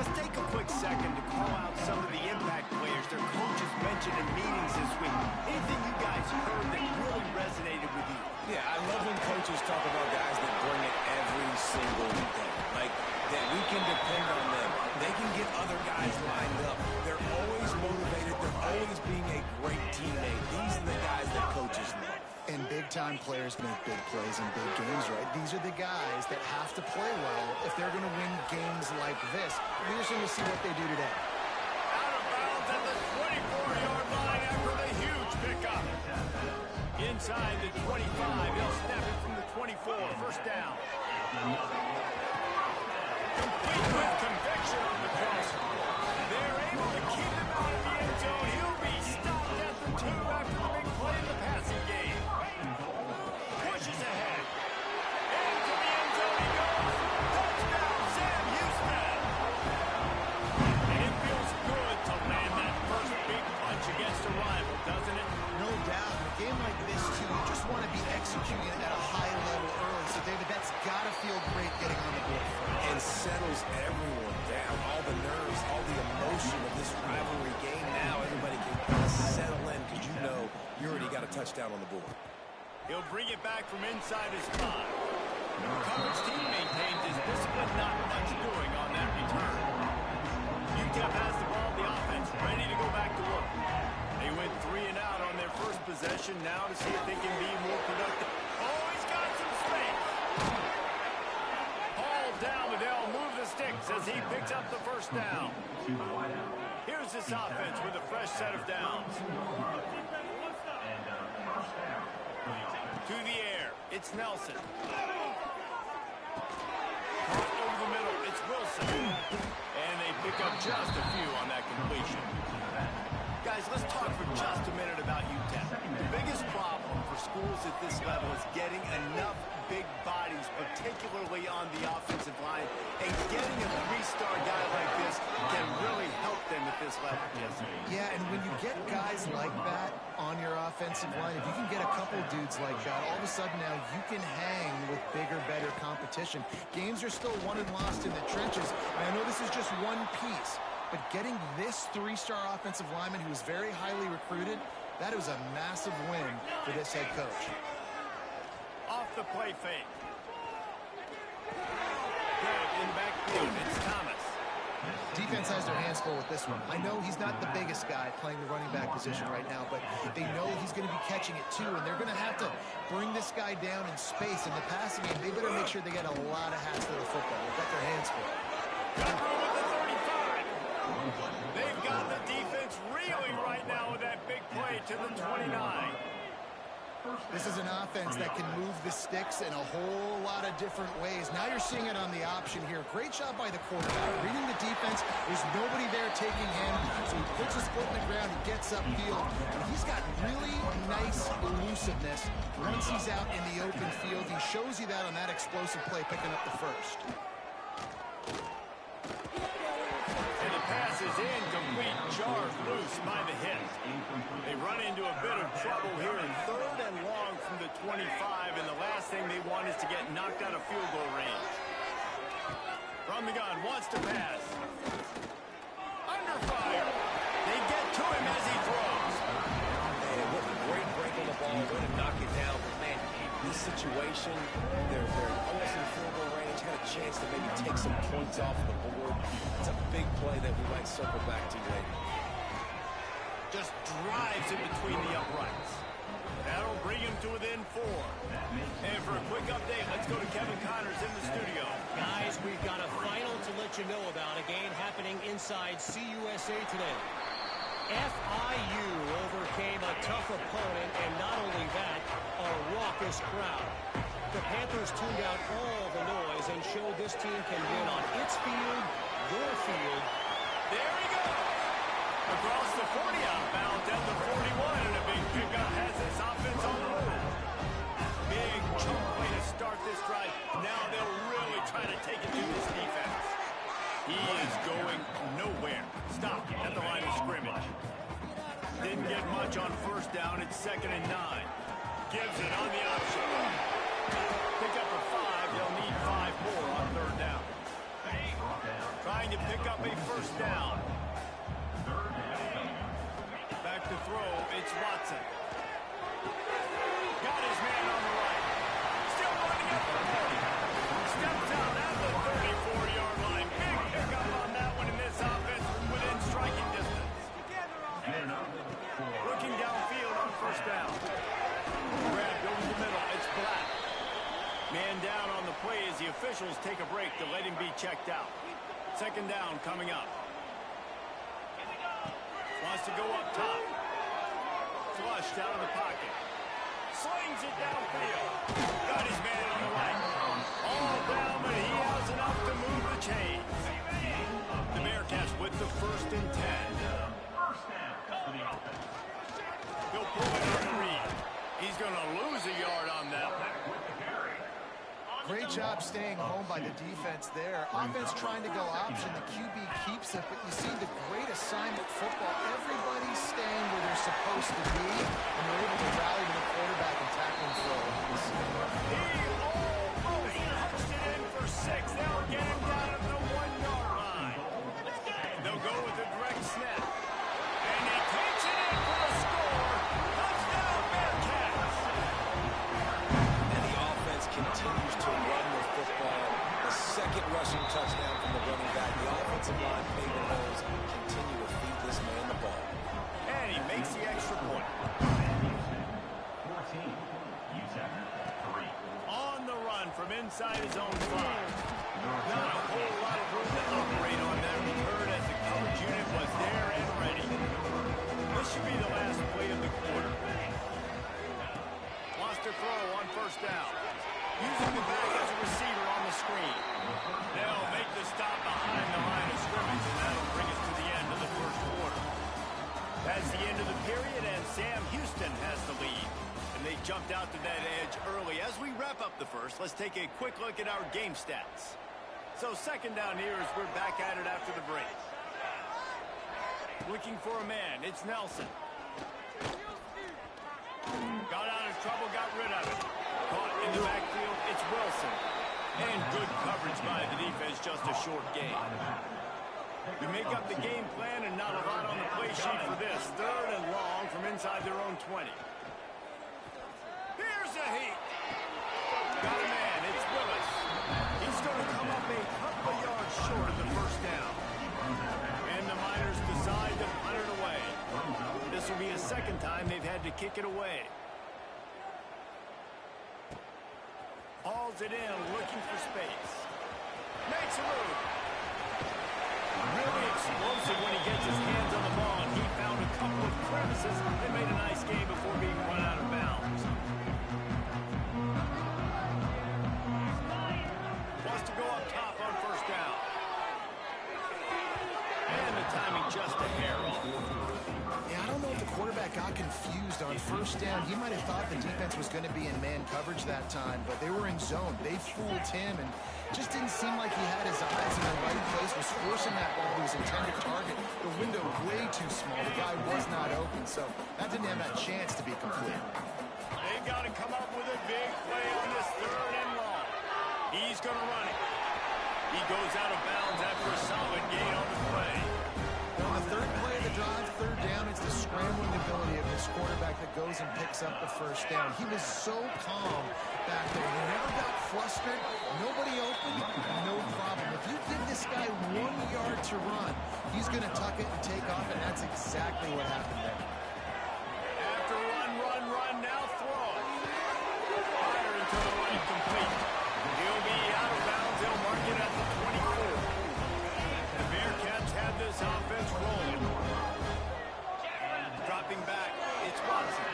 Speaker 1: Let's take a quick second to call out some of the impact players their coaches mentioned in meetings this week. Anything you guys heard that really resonated with you?
Speaker 2: Yeah, I love when coaches talk about guys that bring it every single day. Like, that we can depend on them. They can get other guys lined up. They're always motivated. They're always being a great teammate. These are the guys that coaches love.
Speaker 3: And big-time players make big plays in big games, right? These are the guys that have to play well if they're going to win games like this. We're just going to see what they do today.
Speaker 1: Out of bounds at the 24-yard line after the huge pickup. Inside the 25, he'll snap it from the 24. First down. Complete with conviction on the cross. They're able to keep him out of the end zone. He'll be stopped at the 2 after the big play in the passing game. Pushes ahead. Into the end zone he goes. Touchdown, Sam Houston. And it feels good to land that first big punch against a rival, doesn't it?
Speaker 3: No doubt. In a game like this, too, you just want to be executing at a high level early. So, David, that's got to feel great getting on the board.
Speaker 2: And settles everyone down. All the nerves, all the emotion of this rivalry game. Now everybody can kind of settle in because you know you already got a touchdown on the board.
Speaker 1: He'll bring it back from inside his 5. The coverage team maintains his discipline, not much doing on that return. UTEP has the ball, the offense ready to go back to work. They went 3 and out on their first possession, now to see if they can be more productive. Oh, he's got some space. Hauled down, but they'll move the sticks as he picks up the first down. Here's this offense with a fresh set of downs. To the air, it's Nelson. Over the middle, it's Wilson. And they pick up just a few on that completion. Guys, let's talk for just a minute about UTEP. The biggest problem for schools at this level is getting enough big bodies, particularly on the offensive line. And getting a 3-star guy like this can really help them at this level, Jesse.
Speaker 3: Yeah, and when you get guys like that on your offensive line, if you can get a couple dudes like that, all of a sudden now you can hang with bigger, better competition. Games are still won and lost in the trenches, and I know this is just one piece, but getting this 3-star offensive lineman who is very highly recruited, that was a massive win for this head coach.
Speaker 1: Off the play fake. Good in backfield. It's Thomas.
Speaker 3: defense has their hands full with this one. I know he's not the biggest guy playing the running back position right now, but they know he's going to be catching it too, and they're going to have to bring this guy down in space. In the passing game, they better make sure they get a lot of hats to the football. They've got their hands full.
Speaker 1: Got room at the 35. They've got the defense reeling right now with that big play to the 29.
Speaker 3: This is an offense that can move the sticks in a whole lot of different ways. Now you're seeing it on the option here. Great job by the quarterback. Reading the defense, there's nobody there taking him, so he puts his foot in the ground, he gets upfield, and he's got really nice elusiveness once he's out in the open field. He shows you that on that explosive play, picking up the first.
Speaker 1: And the pass is incomplete, jarred loose by the hit. They run into a bit of trouble here in 3rd and long from the 25, and the last thing they want is to get knocked out of field goal range. From the gun, wants to pass. Under fire. They get to him as he throws.
Speaker 2: And what a great break on the ball, way to knock it down. But man, this situation, they're almost in field goal range, had a chance to maybe take some points off the board. It's a big play that we might circle back to later.
Speaker 1: Just drives in between the uprights. That'll bring him to within 4. And for a quick update, let's go to Kevin Connors in the studio.
Speaker 5: Guys, we've got a final to let you know about, a game happening inside CUSA today. FIU overcame a tough opponent, and not only that, a raucous crowd. The Panthers tuned out all the noise and showed this team can win on its field, your field.
Speaker 1: There he goes. Across the 40 outbound at the 41, and a big pickup has this offense on the move. Big chunk play to start this drive. Now they'll really try to take it to this defense. He is going nowhere. Stop at the line of scrimmage. Didn't get much on 1st down. It's 2nd and 9. Gives it on the option. Pick up a 5. They'll need 5 more on 3rd down. Trying to pick up a 1st down. Back to throw. It's Watson. Got his man on the right. Still running at the 40. Steps out at the 34-yard line. Big pickup on that one in this offense within striking distance. Looking downfield on 1st down. Grab over the middle. It's Black. Man down on the play as the officials take a break to let him be checked out. 2nd down coming up. Wants to go up top. Flushed out of the pocket. Slings it downfield. Got his man on the right. All down, but he has enough to move the chains. The Bearcats with the 1st and 10. He'll pull it on the read. He's going to lose a yard on that one.
Speaker 3: Great job staying home by the defense there. Offense trying to go option. The QB keeps it, but you see the great assignment football. Everybody's staying where they're supposed to be, and they're able to rally to the quarterback and tackle him for a loss.
Speaker 1: He almost punched it in for 6. They'll get him down at the 1-yard line. They'll go with a direct snap. And he takes it in for a score. Touchdown, Bearcats.
Speaker 2: And the offense continues to run the football. The 2nd rushing touchdown from the running back. The offensive line favor those. Continue to feed this man the ball.
Speaker 1: And he makes the extra point.
Speaker 4: 14, UTEP 3.
Speaker 1: On the run from inside his own 5. Not a whole lot of room to operate on that return as the coverage unit was there and ready. This should be the last play of the quarter. Wants to throw on 1st down. Using the back as a receiver on the screen. They'll make the stop behind the line of scrimmage, and that'll bring us to the end of the 1st quarter. That's the end of the period, and Sam Houston has the lead. And they jumped out to that edge early. As we wrap up the 1st, let's take a quick look at our game stats. So 2nd down here as we're back at it after the break. Looking for a man. It's Nelson. Got out of trouble, got rid of it. Caught in the backfield, it's Wilson. And good coverage by the defense, just a short gain. We make up the game plan and not a lot on the play sheet for this. 3rd and long from inside their own 20. Here's a heat. Got a man, it's Willis. He's going to come up a couple of yards short of the 1st down. second time they've had to kick it away. Hauls it in, looking for space. Makes a move. Really explosive when he gets his hands on the ball, and he found a couple of crevices and made a nice game before being run out of bounds. Wants to go up top on first down. And the timing just a hair off.
Speaker 3: Yeah, I don't know if the quarterback got confused on first down. He might have thought the defense was going to be in man coverage that time, but they were in zone. They fooled him, and just didn't seem like he had his eyes in the right place, was forcing that ball to his intended target. The window way too small. The guy was not open, so that didn't have that chance to be complete.
Speaker 1: They've got to come up with a big play on this third and long. He's going to run it. He goes out of bounds after a solid gain on the play.
Speaker 3: On the third play of the drive, third down, it's the scrambling ability of this quarterback that goes and picks up the first down. He was so calm back there. He never got flustered. Nobody open, no problem. If you give this guy 1 yard to run, he's going to tuck it and take off, and that's exactly what happened there.
Speaker 1: After run, now throw. Fire into the right, complete. He'll be out of bounds. He'll mark it at the 24. The Bearcats have this offense rolling. Dropping back, it's Watson.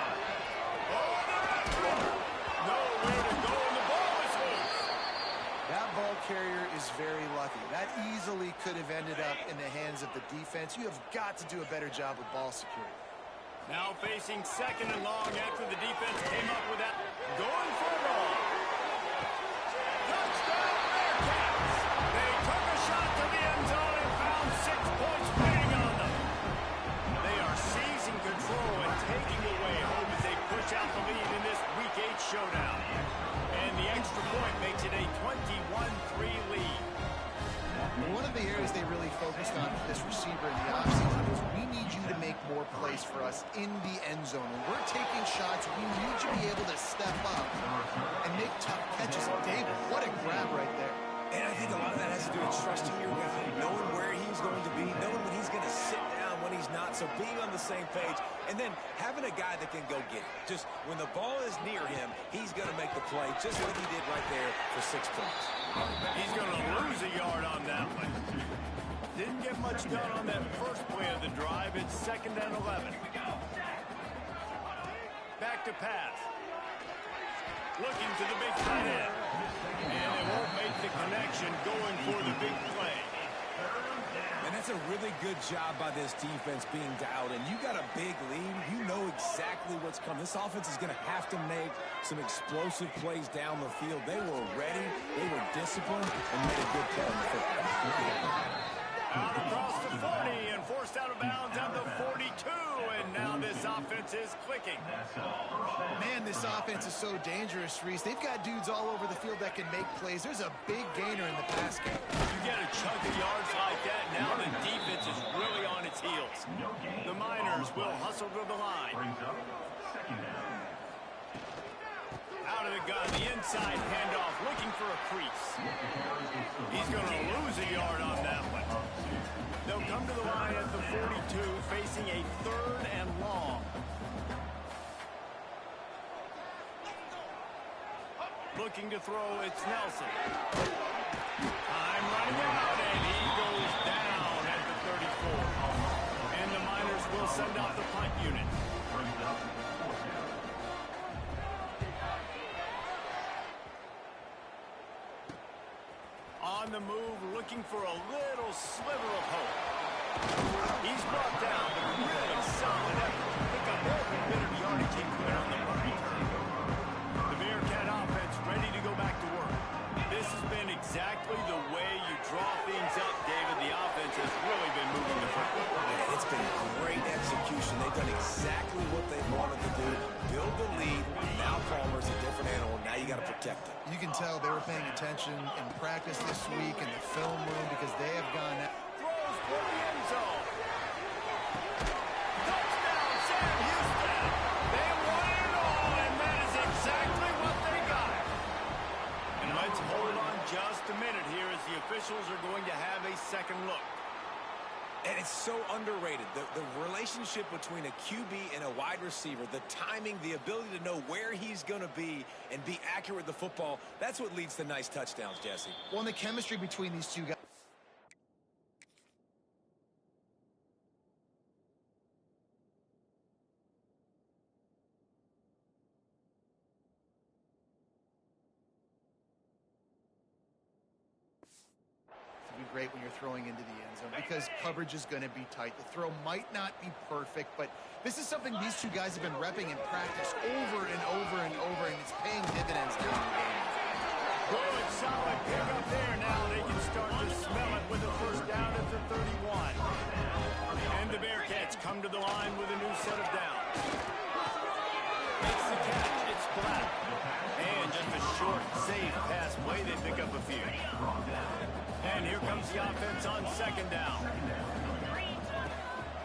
Speaker 1: Oh, nowhere to go, and the ball is loose.
Speaker 3: That ball carrier is very lucky. That easily could have ended up in the hands of the defense. You have got to do a better job with ball security.
Speaker 1: Now facing second and long after the defense came up with that. Going for a ball. Touchdown, Bearcats! They took a shot to the end zone and found 6 points waiting on them. They are seizing control and taking away hope as they push out the lead in this Week 8 showdown. And the extra point makes it a 21-3 lead.
Speaker 3: One of the areas they really focused on for this receiver in the offseason was we need you to make more plays for us in the end zone. When we're taking shots, we need you to be able to step up and make tough catches. David, what a grab right there.
Speaker 2: And I think a lot of that has to do with trusting your guy, knowing where he's going to be, knowing when he's going to sit down, when he's not, so being on the same page, and then having a guy that can go get it. Just when the ball is near him, he's going to make the play, just like he did right there for 6 points.
Speaker 1: He's going to lose a yard on that one. Didn't get much done on that first play of the drive. It's 2nd and 11. Back to pass. Looking to the big tight end. And they won't make the connection going for the big play.
Speaker 2: And that's a really good job by this defense being dialed in. You got a big lead. You know exactly what's coming. This offense is going to have to make some explosive plays down the field. They were ready, they were disciplined, and made a good play on the football.
Speaker 1: Out across the 40 and forced out of bounds at the 42. And now this offense is clicking.
Speaker 3: Man, this offense is so dangerous, Reese. They've got dudes all over the field that can make plays. There's a big gainer in the pass game.
Speaker 1: You get a chunk of yards like that, now the defense is really on its heels. The Miners will hustle to the line. Out of the gun, the inside handoff, looking for a crease. He's going to lose a yard on that one. They'll come to the line at the 42, facing a 3rd and long. Looking to throw, it's Nelson. Time running out, and he goes down at the 34. And the Miners will send out the punt unit. On the move, looking for a little sliver of hope. He's brought down, but really solid effort to pick up every bit of yardage he could on the punt return. The Bearcat offense ready to go back to work. This has been exactly the way you draw things up, David. The offense has really been moving the football.
Speaker 2: Yeah, it's been great execution. They've done exactly what they wanted to do. Build the lead. Now Palmer's a different animal. Now you got to protect him.
Speaker 3: You can tell they were paying attention in practice this week in the film room because they have gone out.
Speaker 1: Throws for the end zone. Touchdown, Sam Houston. They won it all, and that is exactly what they got. And let's hold on just a minute here as the officials are going to have a second look.
Speaker 2: And it's so underrated. The relationship between a QB and a wide receiver, the timing, the ability to know where he's going to be and be accurate with the football, that's what leads to nice touchdowns, Jesse.
Speaker 3: Well, and the chemistry between these two guys. Be great when you're throwing into the end zone because coverage is going to be tight. The throw might not be perfect, but this is something these two guys have been repping in practice over and over and over, and it's paying dividends during the game.
Speaker 1: Good, solid pick up there. Now they can start to smell it with a first down at the 31. And the Bearcats come to the line with a new set of downs. Makes the catch. It's flat. And just a short, safe pass play. They pick up a few. And here comes the offense on second down.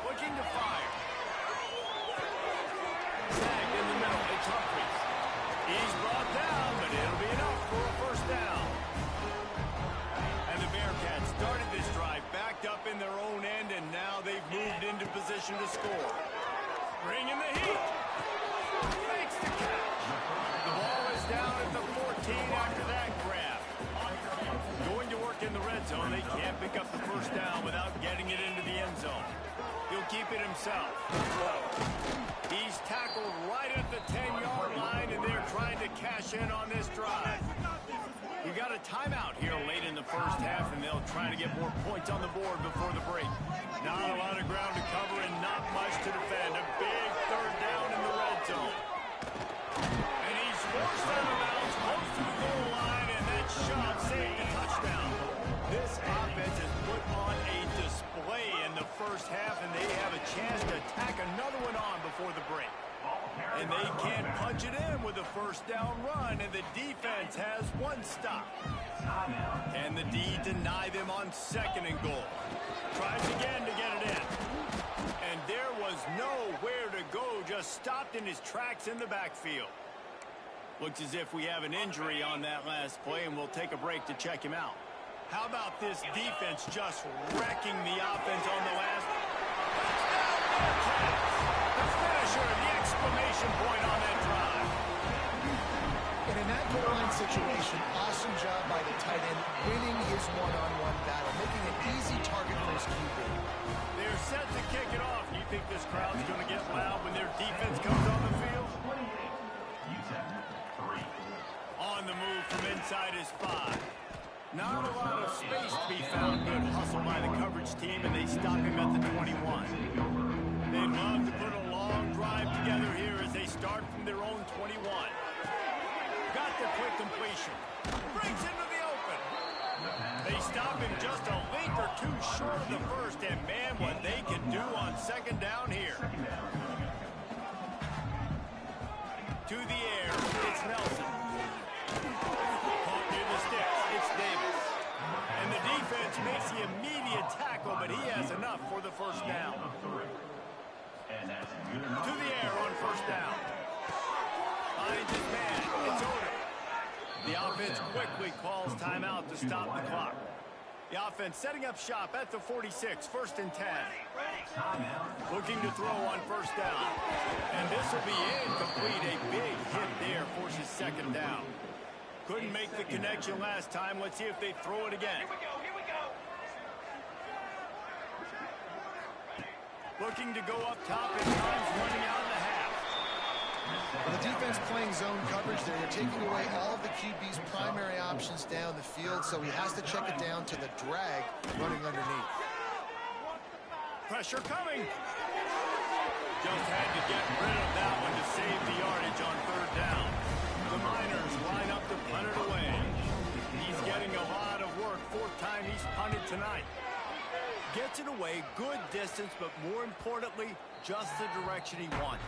Speaker 1: Looking to fire. Sagged in the middle. It's Humphries. He's brought down, but it'll be enough for a first down. And the Bearcats started this drive backed up in their own end, and now they've moved into position to score. Bringing the heat. Makes the catch. The ball is down at the 14 after that grab. Going to work in the red zone. They can't pick up the first down without getting it into the end zone. He'll keep it himself. He's tackled right at the 10-yard line, and they're trying to cash in on this drive. We got a timeout here late in the first half, and they'll try to get more points on the board before the break. Not a lot of ground to cover and not much to defend. A big third down in the red zone. And he's forced out of bounds close to the goal line, and that shot saved a touchdown. This offense has put on a display in the first half, and they have a chance to tack another one on before the break. And they can't punch it in with a first down run, and the defense has one stop. Can the D deny them on second and goal? Tries again to get it in. And there was nowhere to go, just stopped in his tracks in the backfield. Looks as if we have an injury on that last play, and we'll take a break to check him out. How about this defense just wrecking the offense on the last? The finisher, the exclamation point on that drive.
Speaker 3: And in that goal line situation, awesome job by the tight end, winning his one-on-one battle, making an easy target for his QB.
Speaker 1: They're set to kick it off. You think this crowd's going to get loud when their defense comes on the field? On the move from inside his 5. Not a lot of space to be found. Good hustle by the coverage team, and they stop him at the 21. They'd love to put a long drive together here as they start from their own 21. Got the quick completion. Brings into the open. They stop him just a length or two short of the first, and man, what they can do on second down here. To the air, it's Nelson. Caught near the sticks, it's Davis. And the defense makes the immediate tackle, but he has enough for the first down. To the air on first down. Finds his man, it's Odom. The offense quickly calls timeout to stop the clock. The offense setting up shop at the 46, first and 10. Looking to throw on first down. And this will be incomplete. A big hit there forces second down. Couldn't make the connection last time. Let's see if they throw it again.
Speaker 4: Here we go.
Speaker 1: Looking to go up top, and time's running out in the half.
Speaker 3: Well, the defense playing zone coverage there. They're taking away all of the QB's primary options down the field, so he has to check it down to the drag running underneath.
Speaker 1: Pressure coming. Just had to get rid of that one to save the yardage on third down. The Miners line up to punt it away. He's getting a lot of work. Fourth time he's punted tonight. Gets it away, good distance, but more importantly, just the direction he wanted.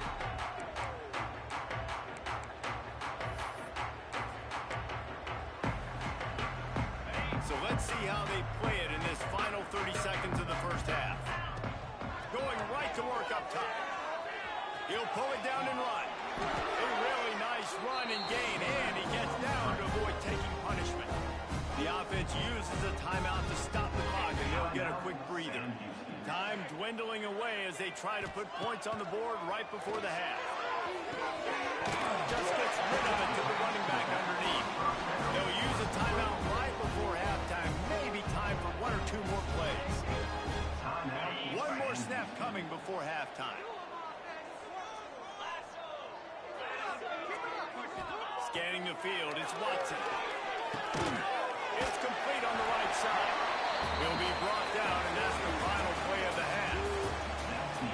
Speaker 1: So let's see how they play it in this final 30 seconds of the first half. Going right to work up top. He'll pull it down and run. A really nice run and gain, and he gets down to avoid taking punishment. The offense uses a timeout to stop the clock, and they'll will get a quick breather. Time dwindling away as they try to put points on the board right before the half. Just gets rid of it to the running back underneath. They'll use a timeout right before halftime. Maybe time for one or two more plays. One more snap coming before halftime. Scanning the field, it's Watson. It's complete on the right side. He'll be brought down, and that's the final play of the half.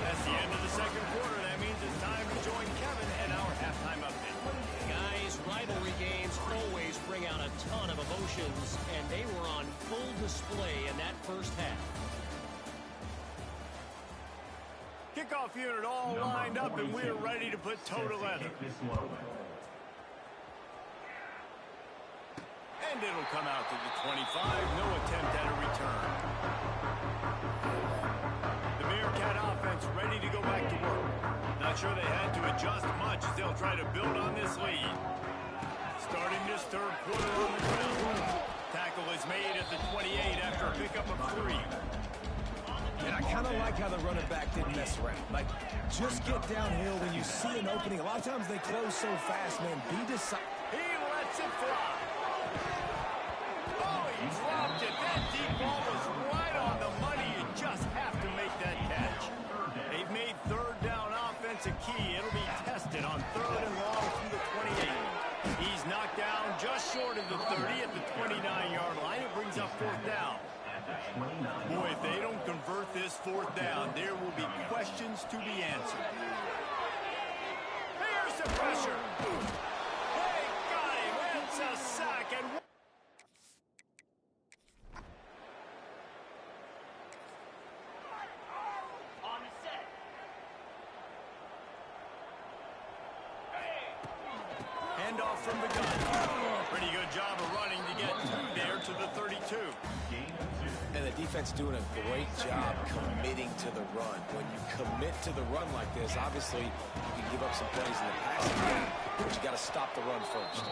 Speaker 1: That's the end of the second quarter. That means it's time to join Kevin and our halftime update.
Speaker 5: Guys, rivalry games always bring out a ton of emotions, and they were on full display in that first half.
Speaker 1: Kickoff unit all lined up, and we're ready to put toe to leather. And it'll come out to the 25. No attempt at a return. The Bearcat offense ready to go back to work. Not sure they had to adjust much as they'll try to build on this lead. Starting this third quarter on the ground. Tackle is made at the 28 after a pickup of 3.
Speaker 2: And I kind of like how the running back didn't mess around. Like, just get downhill when you see an opening. A lot of times they close so fast, man. Be decisive.
Speaker 1: He lets it fly. Oh, he dropped it. That deep ball was right on the money. You just have to make that catch. They've made third down offense a key. It'll be tested on third and long from the 28. He's knocked down just short of the 30 at the 29-yard line. It brings up fourth down. Boy, if they don't convert this fourth down, there will be questions to be answered. Here's the pressure. They got him. It's a sack. And
Speaker 6: on the set.
Speaker 1: handoff from the gun. Pretty good job of running to get through there to the 32.
Speaker 2: And the defense doing a great job committing to the run. When you commit to the run like this, obviously you can give up some plays in the passing game, but you got to stop the run first.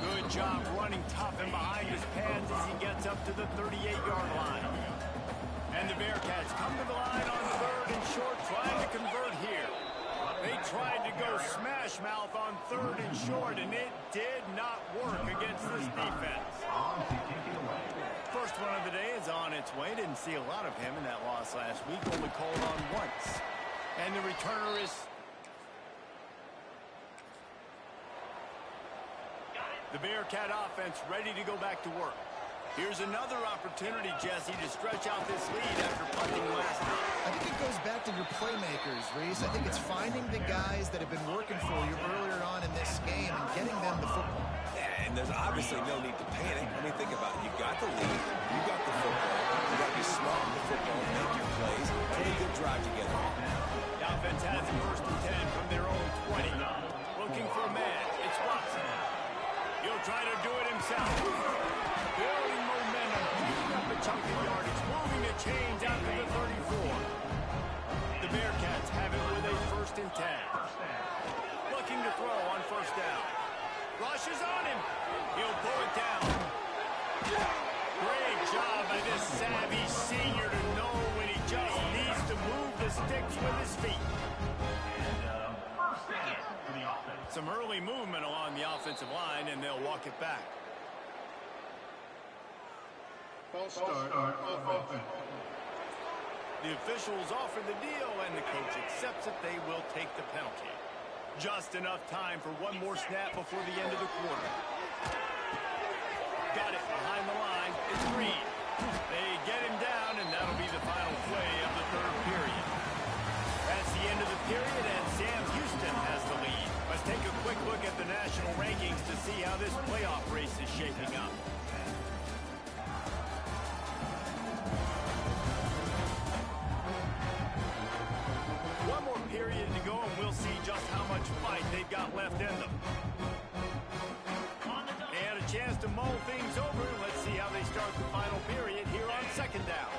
Speaker 1: Good job running tough and behind his pads as he gets up to the 38-yard line. And the Bearcats come to the line on third and short, trying to convert here. They tried to go smash mouth on third and short, and it did not work against this defense. First one of the day is on its way. Didn't see a lot of him in that loss last week. Only called on once. And the returner is... The Bearcat offense ready to go back to work. Here's another opportunity, Jesse, to stretch out this lead after punting last week.
Speaker 3: I think it goes back to your playmakers, Reese. I think it's finding the guys that have been working for you earlier on in this game and getting them the football.
Speaker 2: Yeah, and there's obviously no need to panic. I mean, think about it. You got the lead. You got the football. You got to be smart with the football, make your plays, put a good drive together.
Speaker 1: The offense has it first and 10 from their own 20. Looking for a man. It's Watson. He'll try to do it himself. Building momentum, picking up a chunk of yardage, moving the chains out to the 34. The Bearcats have it with a first and 10. Looking to throw on first down. Rush is on him. He'll pull it down. Great job by this savvy senior to know when he just needs to move the sticks with his feet. Some early movement along the offensive line, and they'll walk it back.
Speaker 4: False start of offense.
Speaker 1: The officials offer the deal, and the coach accepts it. They will take the penalty. Just enough time for one more snap before the end of the quarter. Got it behind the line. It's Green. They get him down, and that'll be the final play of the third period. That's the end of the period, and Sam Houston has the lead. Let's take a quick look at the national rankings to see how this playoff race is shaping up. One more period to go, and we'll see just how much fight they've got left in them. They had a chance to mull things over. Let's see how they start the final period here on second down.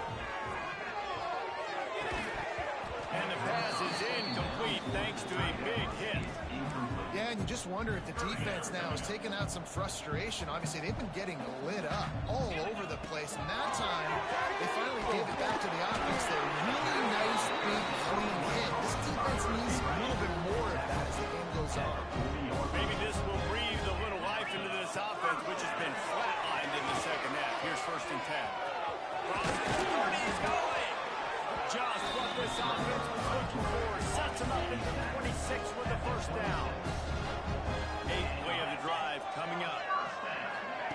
Speaker 1: And the pass is incomplete thanks to a big hit.
Speaker 3: Yeah, and you just wonder if the defense now is taking out some frustration. Obviously, they've been getting lit up all over the place. And that time, they finally gave it
Speaker 1: just what this offense was looking for. Sets him up into the 26 with the first down. Eighth play of the drive coming up.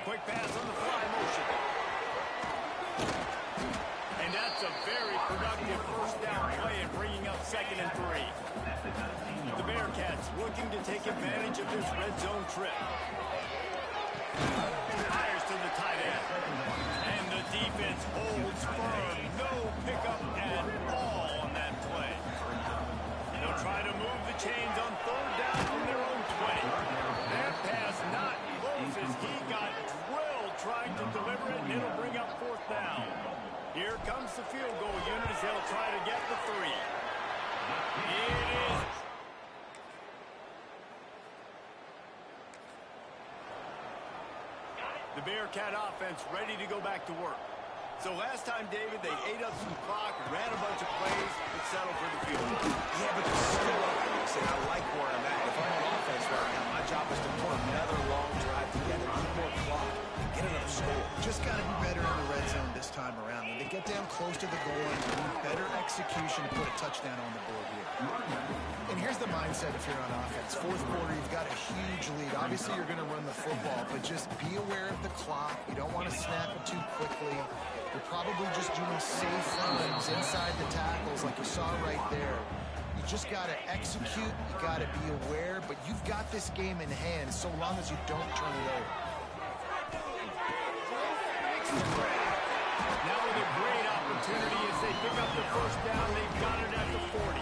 Speaker 1: Quick pass on the fly motion. And that's a very productive first down play and bringing up 2nd and 3. The Bearcats looking to take advantage of this red zone trip. Fires to the tight end. And the defense holds firm. No pickup at all on that play. They'll try to move the chains on 3rd down from their own 20. That pass not close as he got drilled trying to deliver it, and it'll bring up 4th down. Here comes the field goal unit as they'll try to get the 3. It is. The Bearcat offense ready to go back to work. So last time, David, they ate up some clock, ran a bunch of plays, but settled for the field goal.
Speaker 2: Yeah, but they're still up. Listen, I like where I'm at. If I'm on offense right now, my job is to put another long drive together, need more clock, and get another score.
Speaker 3: Just got to be better in the red zone this time around. When they get down close to the goal line, you need better execution to put a touchdown on the board here. And here's the mindset if you're on offense. 4th quarter, you've got a huge lead. Obviously, you're going to run the football, but just be aware of the clock. You don't want to snap it too quickly. You're probably just doing safe runs inside the tackles like you saw right there. You just got to execute. You got to be aware, but you've got this game in hand so long as you don't turn it over.
Speaker 1: Now with a great opportunity as they pick up the first down, they've got it at the 40.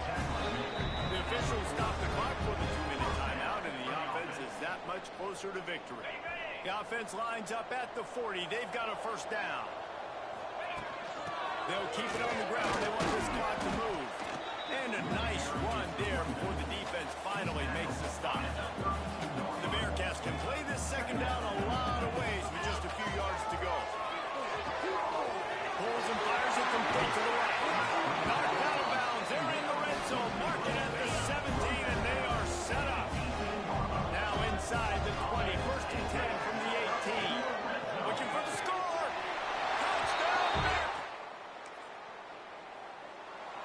Speaker 1: The officials stop the clock for the 2-minute timeout, and the offense is that much closer to victory. The offense lines up at the 40. They've got a first down. They'll keep it on the ground. They want this clock to move. And a nice run there before the defense finally makes the stop. The Bearcats can play this 2nd down a lot of ways with just a few yards to go. Pulls and fires it complete to the right. Knocked out of bounds. They're in the red zone. Mark it at the 17, and they are set up. Now inside the 20. 1st and 10 from the 18. Looking for the score. Touchdown!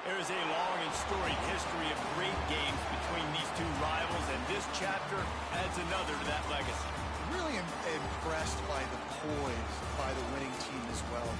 Speaker 1: There is a long and storied history of great games between these two rivals, and this chapter adds another to that legacy.
Speaker 3: Really impressed by the poise by the winning team as well.